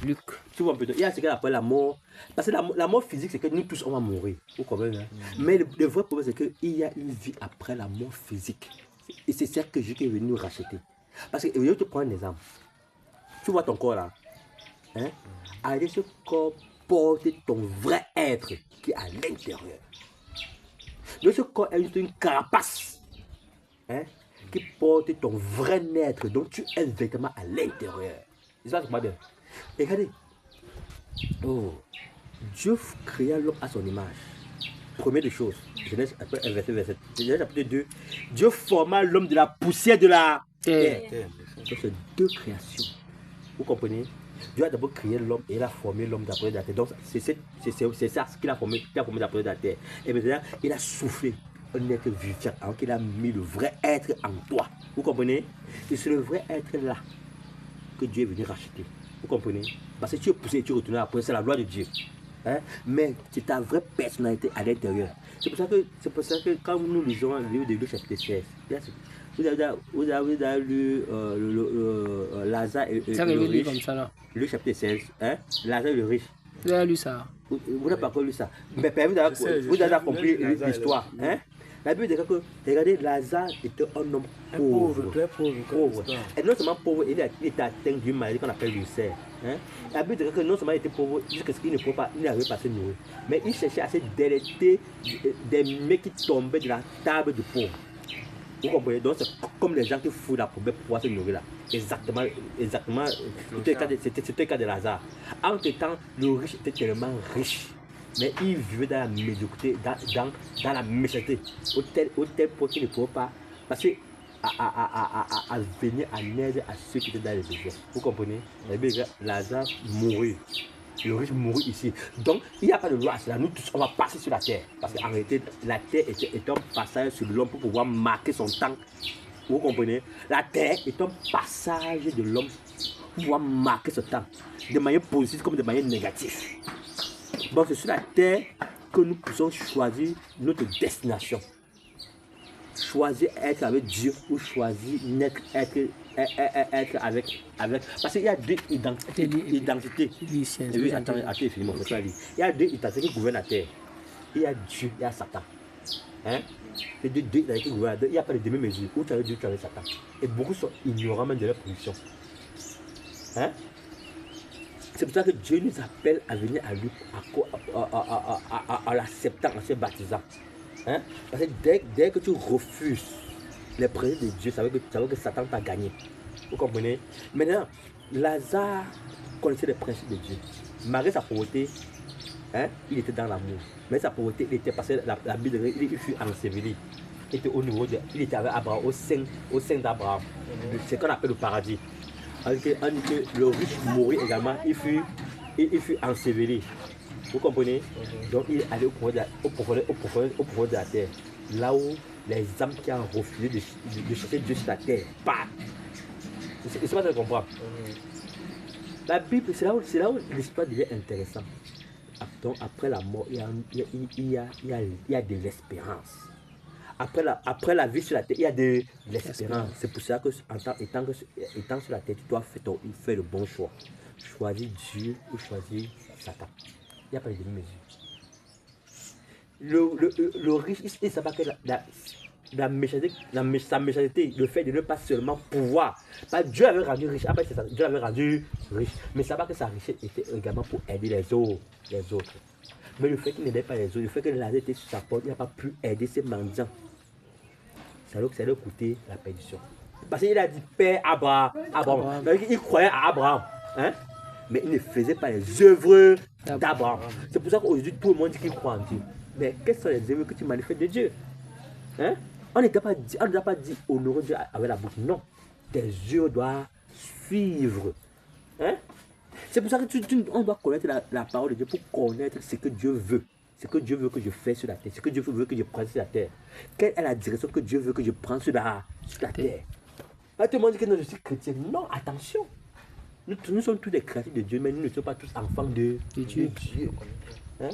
Luc. Tu vois un peu, il y a ce qu'on appelle la mort. Parce que la mort physique, c'est que nous tous, on va mourir. Vous comprenez, hein? Mais le vrai problème, c'est qu'il y a une vie après la mort physique. Et c'est ça que Jésus est venu nous racheter. Parce que, je te prends un exemple. Tu vois ton corps là. Hein? Avec ce corps porte ton vrai être qui est à l'intérieur. Donc ce corps est juste une carapace. Hein? Qui porte ton vrai être, donc tu es véritablement à l'intérieur. C'est ça que bien. Et regardez, Dieu créa l'homme à son image. première des choses, Genèse chapitre 2, Dieu forma l'homme de la poussière de la terre. Donc c'est deux créations. Vous comprenez? Dieu a d'abord créé l'homme et il a formé l'homme d'après la terre. Donc c'est ça ce qu'il a formé d'après la terre. Et maintenant, il a soufflé un être vivant, alors qu'il a mis le vrai être en toi. Vous comprenez? Et c'est le vrai être là que Dieu est venu racheter. Vous comprenez? Parce que tu es poussé et tu retournes après, c'est la loi de Dieu. Hein? Mais c'est ta vraie personnalité à l'intérieur. C'est pour ça que quand nous lisons le livre de Luc chapitre 16, vous avez lu Lazare et le riche. Comme ça, là. Luc chapitre 16, hein? Lazare et le riche. Vous avez lu ça? Vous n'avez pas encore lu ça. Mais vous avez compris l'histoire. Hein? La Bible dit que, regardez, Lazare était un homme pauvre. Très pauvre. Et non seulement pauvre, il était atteint d'une maladie qu'on appelle l'ulcère. Hein? La Bible dit que non seulement il était pauvre, jusqu'à ce qu'il ne pouvait pas, il n'arrivait pas à se nourrir. Mais il cherchait à se délecter des mecs qui tombaient de la table du pauvre. Vous comprenez? Donc c'est comme les gens qui fouillent la poubelle pour pouvoir se nourrir là. Exactement. C'était le cas de Lazare. Entre temps, le riche était tellement riche. Mais il vivait dans la médiocrité, dans la méchanceté, au tel point qu'il ne pouvait pas passer à venir en aide à ceux qui étaient dans les besoins. Vous comprenez? Lazare mourut. Le riche mourut ici. Donc, il n'y a pas de loi à cela. Nous tous, on va passer sur la terre. Parce qu'en réalité, la terre est un passage sur l'homme pour pouvoir marquer son temps. Vous comprenez? La terre est un passage de l'homme pour pouvoir marquer son temps. De manière positive comme de manière négative. Donc c'est sur la terre que nous puissions choisir notre destination. Choisir être avec Dieu ou choisir être avec. Parce qu'il y a deux identités. Il y a deux identités qui gouvernent la terre. Il y a Dieu, il y a Satan. Hein? Les deux identités qui gouvernent la terre. Il n'y a pas de demi-mesure. Où tu as Dieu, tu as Satan. Et beaucoup sont ignorants même de leur position. Hein? C'est pour ça que Dieu nous appelle à venir à lui, à l'acceptant, en se baptisant. Hein? Parce que dès que tu refuses les principes de Dieu, ça veut que Satan t'a gagné. Vous comprenez? Maintenant, Lazare connaissait les principes de Dieu. Malgré sa pauvreté, hein, il était dans l'amour. Mais sa pauvreté, il était passé, la Bible, il fut enseveli. Il était au niveau il était avec Abraham, au sein d'Abraham. C'est ce qu'on appelle le paradis. On dit que le riche mourit également, il fut enseveli. Vous comprenez? Donc il allait au profond de la terre. Là où les âmes qui ont refusé de chercher Dieu sur la terre. Bah! C'est pas ça que je comprends. La Bible, c'est là où l'histoire devient intéressante. Donc après la mort, il y a de l'espérance. Après la vie sur la terre, il y a de l'espérance. C'est pour ça que étant sur la terre, tu dois faire le bon choix. Choisir Dieu ou choisir Satan. Il n'y a pas de demi-mesure. Le riche, il ne sait pas que sa méchanceté, le fait de ne pas seulement pouvoir. Dieu avait rendu riche, après Dieu l'avait rendu riche. Mais ça va que sa richesse était également pour aider les autres. Mais le fait qu'il n'aidait pas les autres, le fait que Lazare était sur sa porte, il n'a pas pu aider ses mendiants. Ça lui coûter la perdition. Parce qu'il a dit Père Abraham. Il croyait à Abraham. Hein? Mais il ne faisait pas les œuvres d'Abraham. C'est pour ça qu'aujourd'hui, tout le monde dit qu'il croit en Dieu. Mais quelles sont les œuvres que tu manifestes de Dieu? Hein? On ne doit pas dire honorer Dieu avec la bouche. Non. Tes œuvres doivent suivre. Hein? C'est pour ça qu'on doit connaître la parole de Dieu pour connaître ce que Dieu veut. Ce que Dieu veut que je fasse sur la terre. Ce que Dieu veut que je prenne sur la terre. Quelle est la direction que Dieu veut que je prenne sur la terre? Tout le monde dit que non, je suis chrétien. Non, attention. Nous sommes tous des créatures de Dieu, mais nous ne sommes pas tous enfants de Dieu. Hein?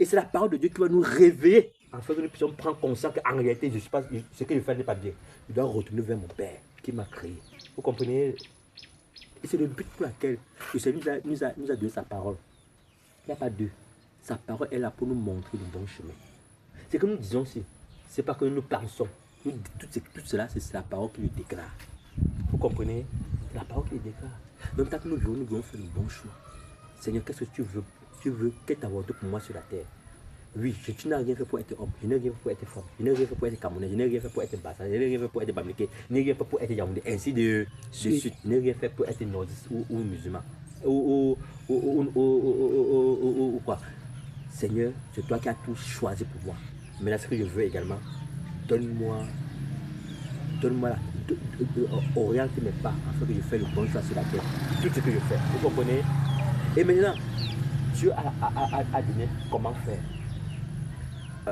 Et c'est la parole de Dieu qui va nous réveiller, afin que nous puissions prendre conscience qu'en réalité, je ne sais pas, ce que je fais n'est pas bien. Je dois retourner vers mon Père qui m'a créé. Vous comprenez? Et c'est le but pour lequel le Seigneur nous a donné sa parole. Il n'y a pas deux. Sa parole est là pour nous montrer le bon chemin. C'est que nous disons aussi, ce n'est pas que nous pensons. Tout cela, c'est la parole qui nous déclare. Vous comprenez? C'est la parole qui nous déclare. Donc, tant que nous devons faire le bon choix. Seigneur, qu'est-ce que tu veux? Tu veux qu'est-ce que tu as volonté pour moi sur la terre? Oui, tu n'as rien fait pour être homme, je n'ai rien fait pour être femme, je n'ai rien fait pour être Camerounais, je n'ai rien fait pour être Bassa, je n'ai rien fait pour être Bamileke, je n'ai rien fait pour être Yaoundé, ainsi de suite. Je n'ai rien fait pour être nordiste ou musulman. Ou quoi. Seigneur, c'est toi qui as tout choisi pour moi. Maintenant, ce que je veux également, donne-moi oriente mes pas afin que je fasse le bon choix sur la terre. Tout ce que je fais. Vous comprenez? Et maintenant, Dieu a donné comment faire.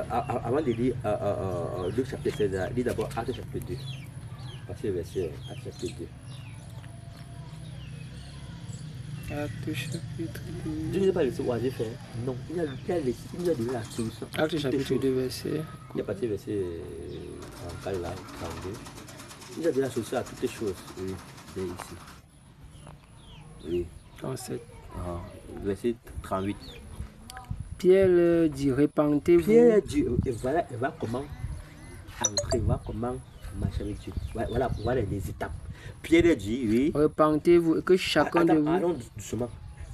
Avant de lire Luc chapitre 16, lis d'abord Acte chapitre 2. Passez le verset Acte chapitre 2. Acte chapitre 2. Dieu ne nous a pas laissé oser faire. Non, il nous a donné la solution. Acte chapitre 2, verset. Il a passé le verset 34 là, 32. Il a donné la solution à toutes les choses. Oui, c'est ici. Oui. 37. Verset 38. Pierre leur dit, repentez-vous. Pierre dit, et voilà comment entrer, voilà comment marcher avec Dieu. Voilà les étapes. Pierre leur dit, oui. Repentez-vous et que chacun de vous. Allons doucement.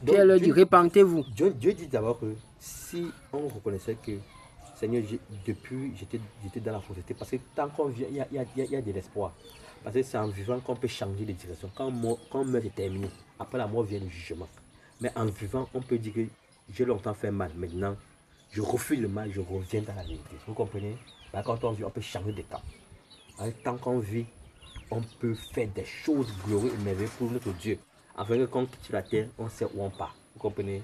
Pierre leur dit, repentez-vous. Dieu dit d'abord que si on reconnaissait que, Seigneur, depuis j'étais dans la fausseté, parce que tant qu'on vient, il y a de l'espoir. Parce que c'est en vivant qu'on peut changer de direction. Quand on meurt, c'est terminé. Après la mort vient le jugement. Mais en vivant, on peut dire que j'ai longtemps fait mal. Maintenant, je refuse le mal, je reviens dans la vérité. Vous comprenez? Quand on vit, on peut changer de temps. Tant qu'on vit, on peut faire des choses glorieuses et merveilleuses pour notre Dieu. Afin que quand on quitte la terre, on sait où on part. Vous comprenez?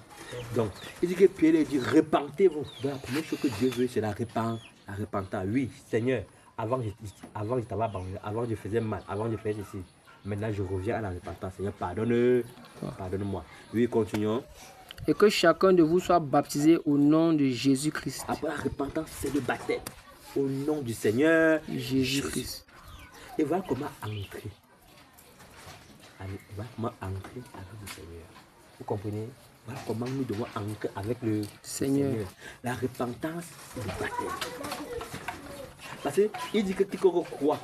Donc, il dit que Pierre dit, repentez-vous. Donc, la première chose que Dieu veut, c'est la repentance. Oui, Seigneur, avant je t'avais abandonné, avant je faisais mal, avant je faisais ceci. Maintenant, je reviens à la repentance. Seigneur, pardonne-moi. Oui, continuons. Et que chacun de vous soit baptisé au nom de Jésus-Christ. Après la repentance, c'est le baptême. Au nom du Seigneur Jésus-Christ. Et voilà comment entrer. Voilà comment entrer avec le Seigneur. Vous comprenez? Voilà comment nous devons entrer avec le Seigneur. La repentance, c'est le baptême. Parce qu'il dit que quiconque croit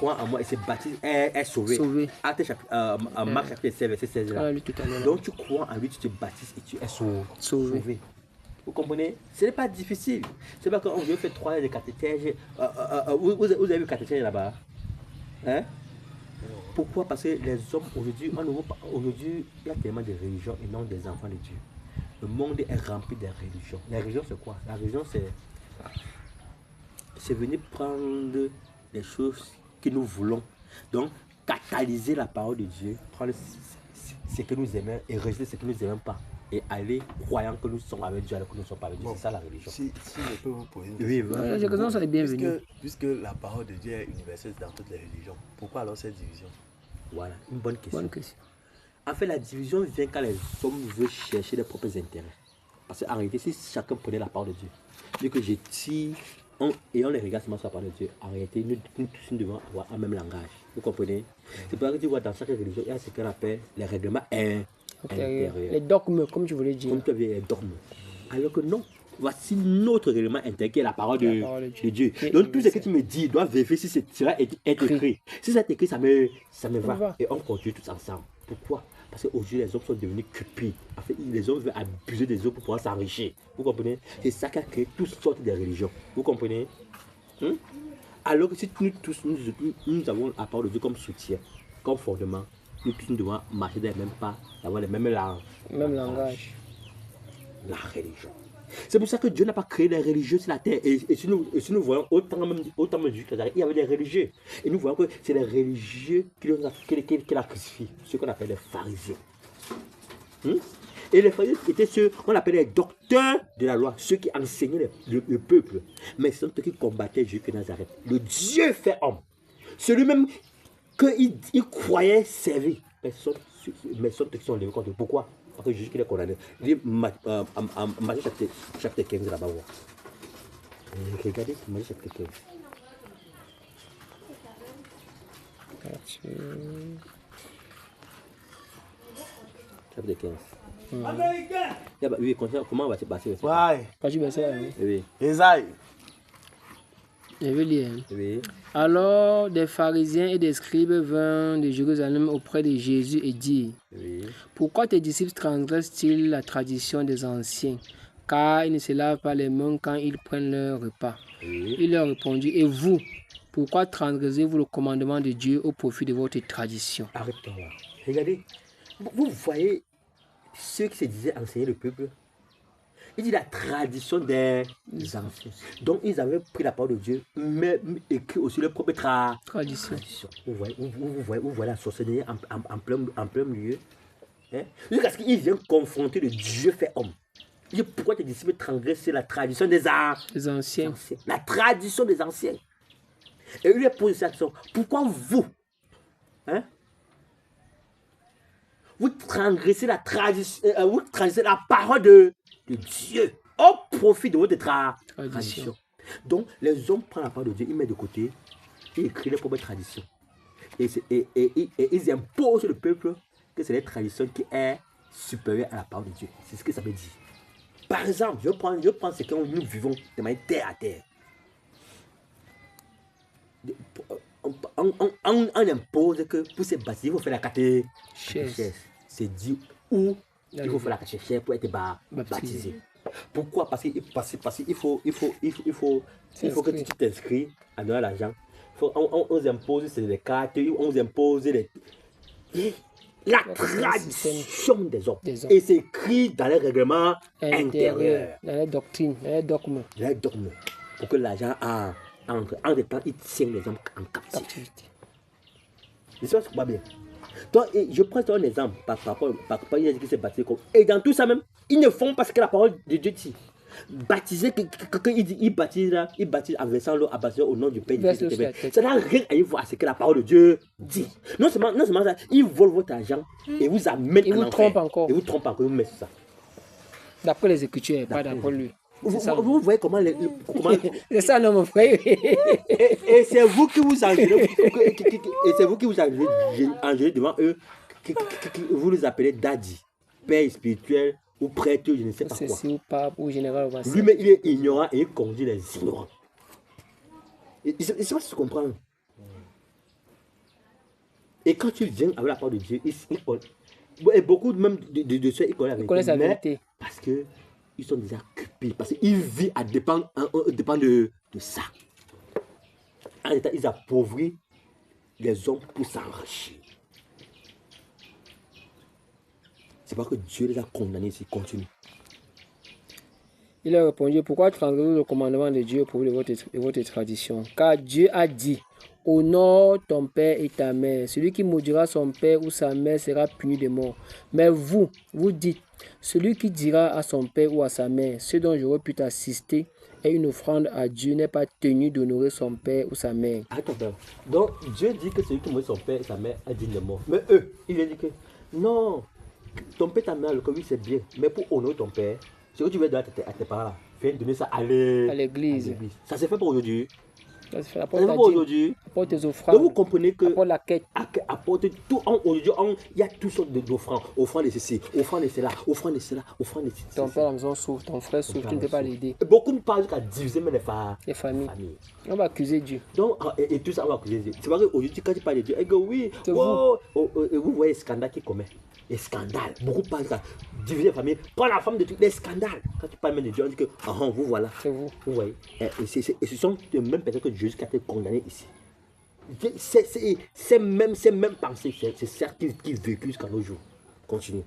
en moi et se baptise est sauvé. Marc chapitre 16, verset 16 là. Donc tu crois en lui, tu te baptises et tu es sauvé. Vous comprenez? Ce n'est pas difficile. C'est pas qu'on veut faire 3 heures de catéchèse. Vous avez vu le catéchèse là-bas? Hein? Pourquoi? Parce que les hommes aujourd'hui, il y a tellement de religions et non des enfants de Dieu. Le monde est rempli de religions. La religion, c'est quoi? La religion, c'est venir prendre les choses que nous voulons. Donc, catalyser la parole de Dieu, prendre ce que nous aimons et rejeter ce que nous n'aimons pas. Et aller croyant que nous sommes avec Dieu alors que nous ne sommes pas avec Dieu. C'est ça la religion. Si je peux vous poser une question. Puisque la parole de Dieu est universelle dans toutes les religions, pourquoi alors cette division? Voilà, une bonne question. En fait, la division vient quand les hommes veulent chercher leurs propres intérêts. Parce qu'en réalité, si chacun prenait la parole de Dieu, vu que je tire et on les regarde seulement sur la parole de Dieu, en réalité, nous tous devons avoir un même langage. Vous comprenez? C'est pour ça que tu vois dans chaque religion, il y a ce qu'on appelle les règlements intérieurs. Les dogmes, comme tu voulais dire. Comme tu avais les dogmes. Alors que non. Voici notre règlement intérieur qui est la parole de Dieu. Donc tout ce que tu me dis doit vérifier si cela est écrit. Si c'est écrit, ça me va. Et on continue tous ensemble. Pourquoi? Parce qu'aujourd'hui, les hommes sont devenus cupides. En fait, les hommes veulent abuser des autres pour pouvoir s'enrichir. Vous comprenez? C'est ça qui a créé toutes sortes de religions. Vous comprenez? Alors que si nous tous, nous avons la parole de Dieu comme soutien, comme fondement, nous tous nous devons marcher dans les mêmes pas, avoir les mêmes langues. Même langage. La religion. C'est pour ça que Dieu n'a pas créé les religieux sur la terre. Et si nous voyons autant même Jésus, il y avait des religieux. Et nous voyons que c'est les religieux qui l'a crucifié, ceux qu'on appelle les pharisiens. Et les pharisiens étaient ceux qu'on appelait les docteurs de la loi, ceux qui enseignaient le peuple. Mais ce sont ceux qui combattaient Jésus de Nazareth, le Dieu fait homme. Celui-même qu'il croyait servir. Mais ce sont ceux qui sont levés contre eux. Pourquoi? Parce que Jésus qui est condamné. Il dit Matthieu chapitre 15 là-bas. Regardez Matthieu chapitre 15. Chapitre 15. Oui, comment on va se passer? Oui. Esaïe. Je vais lire. Oui. Alors des pharisiens et des scribes vinrent de Jérusalem auprès de Jésus et dirent, pourquoi tes disciples transgressent-ils la tradition des anciens, car ils ne se lavent pas les mains quand ils prennent leur repas? Il leur répondit, et vous, pourquoi transgressez-vous le commandement de Dieu au profit de votre tradition? Arrête-toi là. Regardez, vous voyez ceux qui se disaient enseigner le peuple. Il dit la tradition des anciens. Donc, ils avaient pris la parole de Dieu, mais écrit aussi leur propre Tradition. Vous voyez la sorcellerie en plein milieu. Hein? Jusqu'à ce qu'ils viennent confronter le Dieu fait homme. Il dit, pourquoi tes disciples transgressent la tradition des anciens? La tradition des anciens. Et il lui a posé cette question. Pourquoi vous, hein, vous transgressez la tradition, vous transgressez la parole de Dieu au profit de votre tradition. Donc, les hommes prennent la parole de Dieu, ils mettent de côté, ils écrivent les propres traditions. Et ils imposent le peuple que c'est la tradition qui est supérieure à la parole de Dieu. C'est ce que ça veut dire. Par exemple, je prends ce que nous vivons de manière terre à terre. On impose que pour se baptiser, il faut faire la catéchèse. C'est dit où il faut faire la catéchèse pour être baptisé. Pourquoi? Parce qu'il faut que tu t'inscris à donner l'argent. On nous impose les cartes, on nous impose la tradition des hommes. Et c'est écrit dans les règlements intérieurs. Dans les doctrines, dans les dogmes. Pour que l'argent en temps, il tient les hommes en captivité. Je sais pas bien. Donc, je prends un exemple par rapport à il qui s'est baptisé comme. Et dans tout ça même, ils ne font pas ce que la parole de Dieu dit. Baptiser, il baptise en versant l'eau, à baptiser au nom du Père. Ça n'a rien à y voir à ce que la parole de Dieu dit. Non seulement ça, ils volent votre argent et vous amènent en enfer. Et vous trompent encore, vous mettez ça. D'après les Écritures, pas d'après lui. Vous voyez comment c'est ça, non, mon frère. Et c'est vous qui vous engelez. Et c'est vous qui vous engelez devant eux. Vous les appelez daddy, père spirituel ou prêtre, je ne sais pas quoi. C'est ou pape ou général. Lui-même, il est ignorant et il conduit les ignorants. Et c'est pas si tu comprends. Et quand tu viens avec la parole de Dieu, et beaucoup même de ceux, ils connaissent la vérité. Parce que ils sont déjà occupés, parce qu'ils vivent à dépendre de ça. En état, ils appauvrissent les hommes pour s'enrichir. C'est pas que Dieu les a condamnés s'ils continuent. Il a répondu, pourquoi transgresser le commandement de Dieu pour votre tradition? Car Dieu a dit, honore ton père et ta mère. Celui qui maudira son père ou sa mère sera puni de mort. Mais vous dites, celui qui dira à son père ou à sa mère, ce dont j'aurais pu t'assister est une offrande à Dieu, n'est pas tenu d'honorer son père ou sa mère. Attends. Donc Dieu dit que celui qui maudit son père et sa mère est digne de mort. Mais eux, ils ont dit que non, ton père et ta mère, le oui c'est bien, mais pour honorer ton père, ce que tu veux donner à tes parents là, viens donner ça à l'église. Ça s'est fait pour aujourd'hui. Ça se fait aujourd'hui. Apporte tes offrandes. Donc vous comprenez que apporte la quête. Apporte tout. Aujourd'hui, il y a toutes sortes d'offrandes. Offrandes de ceci, offrandes de cela, offrandes de cela, offrandes de ceci. Ton père à la maison souffre, ton frère souffre, tu ne peux pas l'aider. Beaucoup nous parlent jusqu'à diviser même les familles. On va accuser Dieu. Donc, et tout ça, on va accuser Dieu. C'est vrai qu'aujourd'hui, quand tu parles de Dieu, et que oui, vous voyez les scandales qu'il commet. Les scandales. Beaucoup parlent de ça. Diviser la famille, prendre la femme de tout. Les scandales. Quand tu parles même de Dieu, on dit que, vous voilà. C'est vous. Vous voyez. Et ce sont les mêmes personnes que Jésus qui a été condamné ici. C'est même pensée, c'est ça qui vécu jusqu'à nos jours. Continue.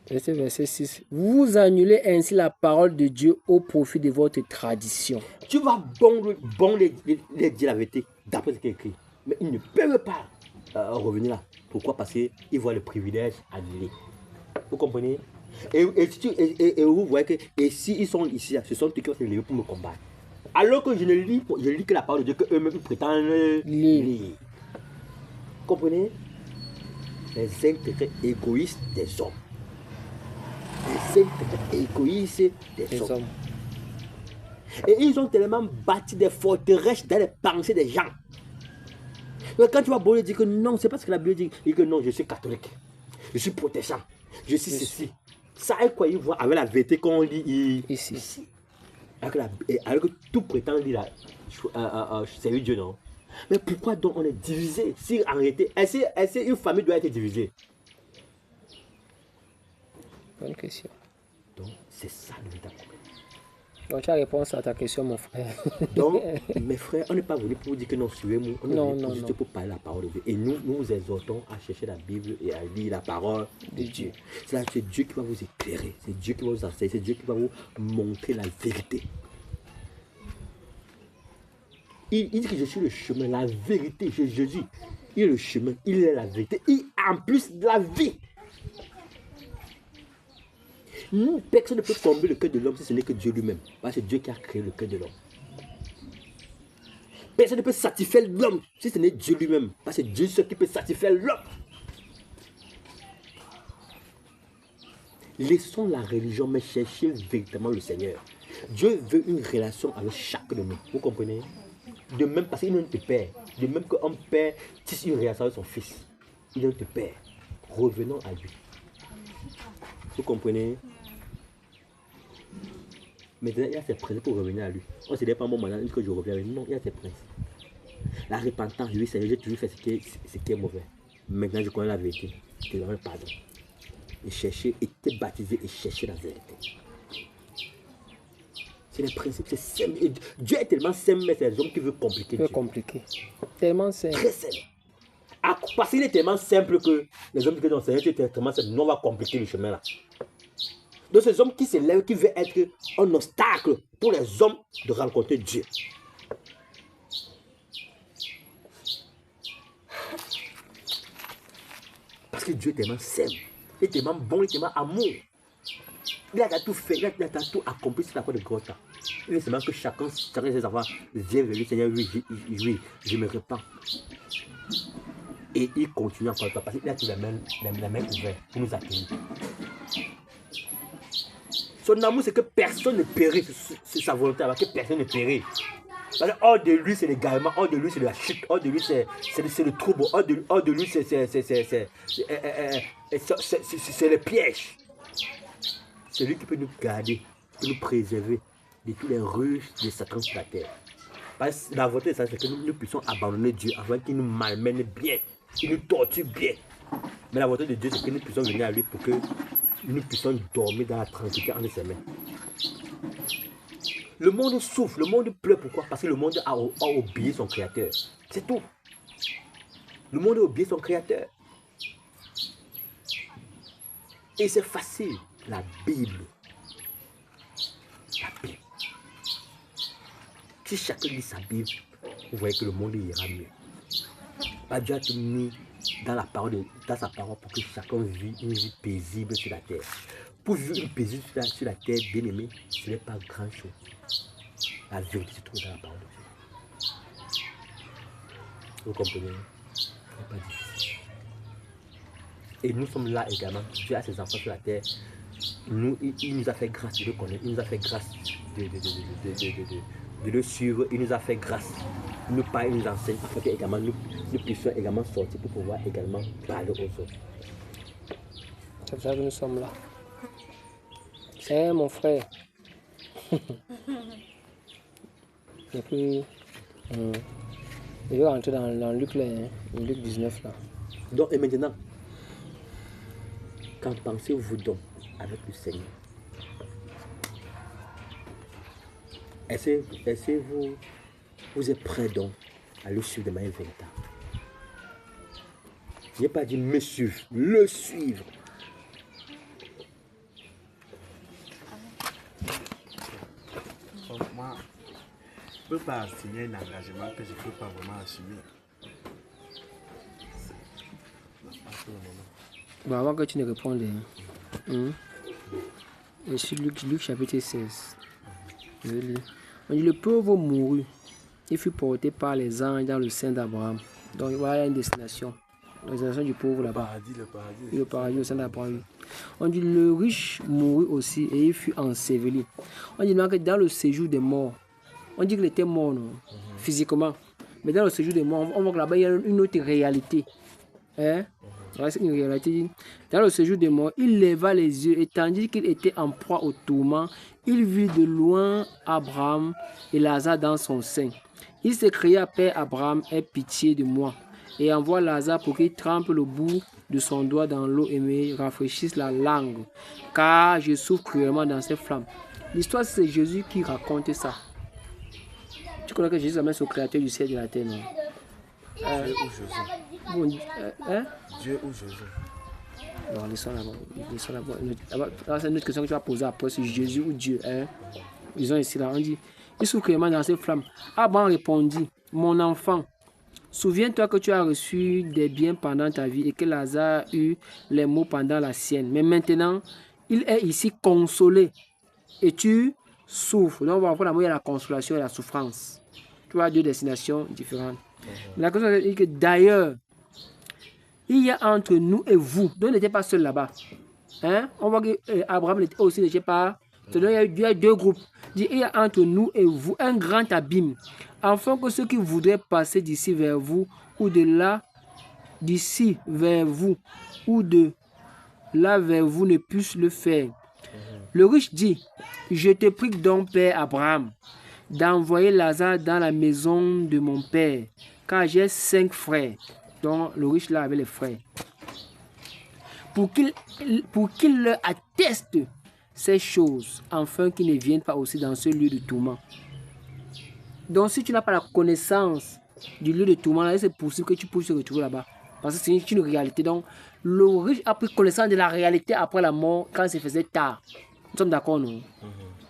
Verset 6. Vous annulez ainsi la parole de Dieu au profit de votre tradition. Tu vas les dire la vérité d'après ce qui est écrit. Mais ils ne peuvent pas revenir là. Pourquoi? Parce qu'ils voient le privilège annulé. Vous comprenez? Et vous voyez que s'ils sont ici, ce sont eux qui vont se lever pour me combattre. Alors que je lis que la parole de Dieu que eux-mêmes prétendent lire. Vous comprenez? Les intérêts égoïstes des hommes. Les intérêts égoïstes des hommes. Et ils ont tellement bâti des forteresses dans les pensées des gens. Mais quand tu vas beau dire que non, c'est parce que la Bible dit que non, je suis catholique, je suis protestant, je suis ceci. Ça est quoi ils voient avec la vérité qu'on lit ici. Alors que tout prétend lire c'est Dieu, non? Mais pourquoi donc on est divisé? Si en réalité, est-ce une famille doit être divisée? Bonne question. Donc c'est ça le véritable problème. Donc, tu as réponse à ta question, mon frère. Donc, mes frères, on n'est pas venu pour vous dire que non, suivez-moi. On est Non, venu non, juste non. pour parler la parole de Dieu. Et nous vous exhortons à chercher la Bible et à lire la parole de Dieu. C'est Dieu qui va vous éclairer. C'est Dieu qui va vous enseigner. C'est Dieu qui va vous montrer la vérité. Il dit que je suis le chemin, la vérité. Jésus, il est le chemin, il est la vérité. Il en plus de la vie. Personne ne peut combler le cœur de l'homme si ce n'est que Dieu lui-même. Parce que c'est Dieu qui a créé le cœur de l'homme. Personne ne peut satisfaire l'homme si ce n'est Dieu lui-même. Parce que c'est Dieu seul qui peut satisfaire l'homme. Laissons la religion, mais cherchez véritablement le Seigneur. Dieu veut une relation avec chacun de nous. Vous comprenez? De même, parce qu'il est notre Père. De même qu'un père tisse une relation avec son fils. Il est notre Père. Revenons à lui. Vous comprenez? Maintenant, il y a ses principes pour revenir à lui. On ne se dit pas moi maintenant que je reviens à lui. Non, il y a ses principes. La repentance, oui, Seigneur, j'ai toujours fait ce qui est mauvais. Maintenant, je connais la vérité. Je te demande pardon. Et chercher, et te baptiser et chercher la vérité. C'est les principes, c'est simple. Et Dieu est tellement simple, mais c'est les hommes qui veulent compliquer Dieu. C'est compliqué. Tellement simple. Très simple. Parce qu'il est tellement simple que les hommes qui disent Seigneur, c'est tellement simple, nous on va compliquer le chemin là. Donc ces hommes qui se lèvent, qui veulent être un obstacle pour les hommes de rencontrer Dieu. Parce que Dieu est tellement simple, il est tellement bon, il est tellement amour. Il a tout fait, il a tout accompli sur la croix de Golgotha. Il veut seulement que chacun de ses enfants vienne vers lui, Seigneur, oui, je me répands. Et il continue encore parce qu'il a tout la main ouverte pour nous accueillir. Son amour, c'est que personne ne périt, c'est sa volonté, que personne ne périt. Hors de lui, c'est l'égarement, hors de lui, c'est la chute, hors de lui, c'est le trouble, hors de lui, c'est le piège. C'est lui qui peut nous garder, qui peut nous préserver de tous les ruses de Satan sur la terre. Parce que la volonté de Satan, c'est que nous puissions abandonner Dieu afin qu'il nous malmène bien, qu'il nous torture bien. Mais la volonté de Dieu, c'est que nous puissions venir à lui pour que nous puissions dormir dans la tranquillité entre ses mains. Le monde souffre, le monde pleure. Pourquoi? Parce que le monde a oublié son créateur. C'est tout. Le monde a oublié son créateur. Et c'est facile. La Bible. La Bible. Si chacun lit sa Bible, vous voyez que le monde ira mieux. Dieu a tout mis dans sa parole pour que chacun vive une vie paisible sur la terre. Pour vivre une paisible sur la terre, bien aimé, ce n'est pas grand chose. La vérité se trouve dans la parole de Dieu. Vous comprenez? Ce n'est pas difficile. Et nous sommes là également. Dieu a ses enfants sur la terre. Il nous a fait grâce de le connaître. Il nous a fait grâce de le suivre. Il nous a fait grâce de nous parler, il nous enseigne afin que également nous puissions également sortir pour pouvoir également parler aux autres. C'est pour ça que nous sommes là. C'est mon frère. Et puis, je vais rentrer dans Luc, Luc 19 là. Donc, et maintenant, qu'en pensez-vous donc avec le Seigneur? Est-ce que vous êtes prêts donc à le suivre de manière véritable? Je n'ai pas dit me suivre, le suivre. Moi, je ne peux pas signer un engagement que je ne peux pas vraiment assumer. Bon, avant que tu ne répondes, je suis Luc chapitre 16. Je vais lire. On dit le pauvre mourut. Il fut porté par les anges dans le sein d'Abraham. Donc voilà une destination. La destination du pauvre là-bas. Le paradis au sein d'Abraham. On dit le riche mourut aussi et il fut enseveli. On dit que dans le séjour des morts, on dit qu'il était mort non? Physiquement. Mais dans le séjour des morts, on voit que là-bas il y a une autre réalité. Hein? C'est une réalité. Dans le séjour des morts, il leva les yeux et tandis qu'il était en proie au tourment, il vit de loin Abraham et Lazare dans son sein. Il s'écria, Père Abraham, aie pitié de moi et envoie Lazare pour qu'il trempe le bout de son doigt dans l'eau et me rafraîchisse la langue, car je souffre cruellement dans ces flammes. L'histoire, c'est Jésus qui raconte ça. Tu connais que Jésus est le créateur du ciel et de la terre, non? Dieu ou Jésus? Bon, hein? Dieu ou Jésus? Non, laissons là-bas. C'est une autre question que tu vas poser après, c'est Jésus ou Dieu. Hein? Ils ont ici là, on dit, il se clairement dans ces flammes. Abraham répondit, mon enfant, souviens-toi que tu as reçu des biens pendant ta vie et que Lazare eut les maux pendant la sienne. Mais maintenant, il est ici consolé et tu souffres. Donc, on va voir l'amour, il y a la consolation et la souffrance. Tu vois, deux destinations différentes. La question est que d'ailleurs, il y a entre nous et vous, donc il n'était pas seul là-bas. Hein? On voit qu'Abraham aussi n'était pas. Il y a deux groupes. Il y a entre nous et vous un grand abîme, afin que ceux qui voudraient passer d'ici vers vous, ou de là, d'ici vers vous, ou de là vers vous, ne puissent le faire. Le riche dit, je te prie donc, Père Abraham, d'envoyer Lazare dans la maison de mon père, car j'ai 5 frères. Donc le riche là avait les frères. Pour qu'il leur atteste ces choses, afin qu'ils ne viennent pas aussi dans ce lieu de tourment. Donc si tu n'as pas la connaissance du lieu de tourment, c'est possible que tu puisses te retrouver là-bas. Parce que c'est une réalité. Donc le riche a pris connaissance de la réalité après la mort, quand ça faisait tard. Nous sommes d'accord, non?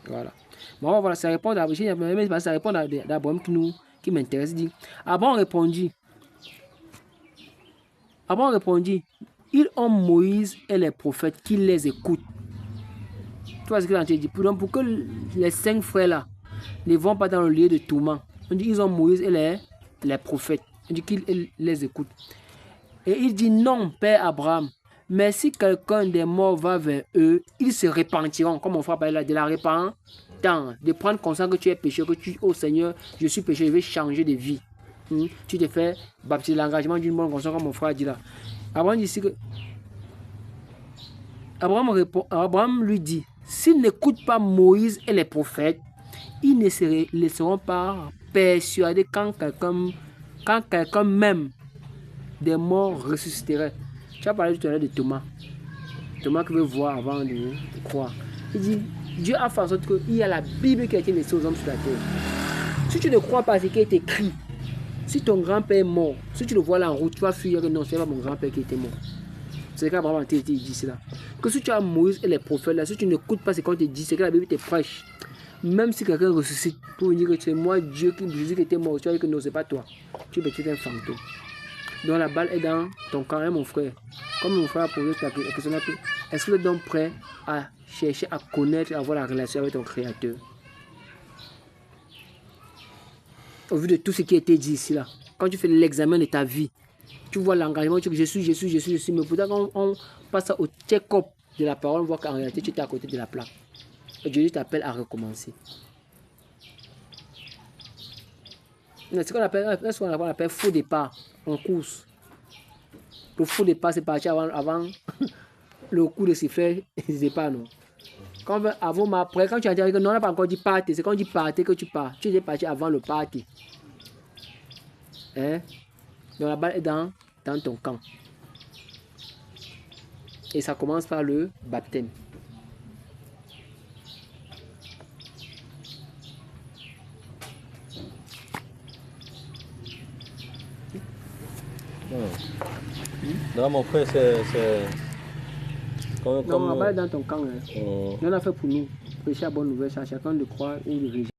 Voilà. Bon, voilà, ça répond à Abraham qui m'intéresse. Il dit, Abraham répondit, ils ont Moïse et les prophètes qui les écoutent. Tu vois ce qu'il a dit? Donc, pour que les 5 frères là ne vont pas dans le lieu de tourment, on dit ils ont Moïse et les prophètes. On dit qu'ils les écoutent. Et il dit non, Père Abraham, mais si quelqu'un des morts va vers eux, ils se repentiront, comme on fera parler là, de la repentance, de prendre conscience que tu es pécheur, que tu, oh Seigneur, je suis pécheur, je vais changer de vie. Tu te fais baptiser l'engagement d'une bonne conscience, comme mon frère dit là. Abraham dit ici que Abraham lui dit, s'ils n'écoutent pas Moïse et les prophètes, ils ne se laisseront pas persuader quand quelqu'un même des morts ressusciterait. Tu as parlé tout à l'heure de Thomas. Thomas qui veut voir avant de croire. Il dit, Dieu a fait en sorte qu'il y a la Bible qui a été laissée aux hommes sur la terre. Si tu ne crois pas à ce qui est écrit, si ton grand-père est mort, si tu le vois là en route, tu vas fuir que non, c'est pas mon grand-père qui était mort. C'est qu'Abraham a dit cela. Que si tu as Moïse et les prophètes là, si tu n'écoutes pas ce qu'on te dit, c'est que la Bible te prêche. Même si quelqu'un ressuscite pour dire que c'est moi, Dieu qui était mort, tu vas dire que non, c'est pas toi. Tu es un fantôme. Donc la balle est dans ton camp, hein, mon frère. Comme mon frère a posé la question, est-ce que tu es donc prêt à chercher à connaître, à avoir la relation avec ton Créateur? Au vu de tout ce qui a été dit ici, là, quand tu fais l'examen de ta vie, tu vois l'engagement, tu dis je suis, mais pourtant quand on passe au check-up de la parole, on voit qu'en réalité tu es à côté de la plaque. Et Dieu t'appelle à recommencer. C'est ce qu'on appelle faux départ en course. Le faux départ, c'est parti avant le coup de sifflet de départ, non. Quand avant, après, quand tu as dit que non, on n'a pas encore dit partir, c'est quand on dit partir que tu pars. Tu es parti avant le parti. Hein? Donc la balle est dans ton camp. Et ça commence par le baptême. Non, mon frère, c'est... Non, la balle est dans ton camp. Hein. On a fait pour nous. Prêcher la bonne nouvelle, chacun de croire ou de réagir.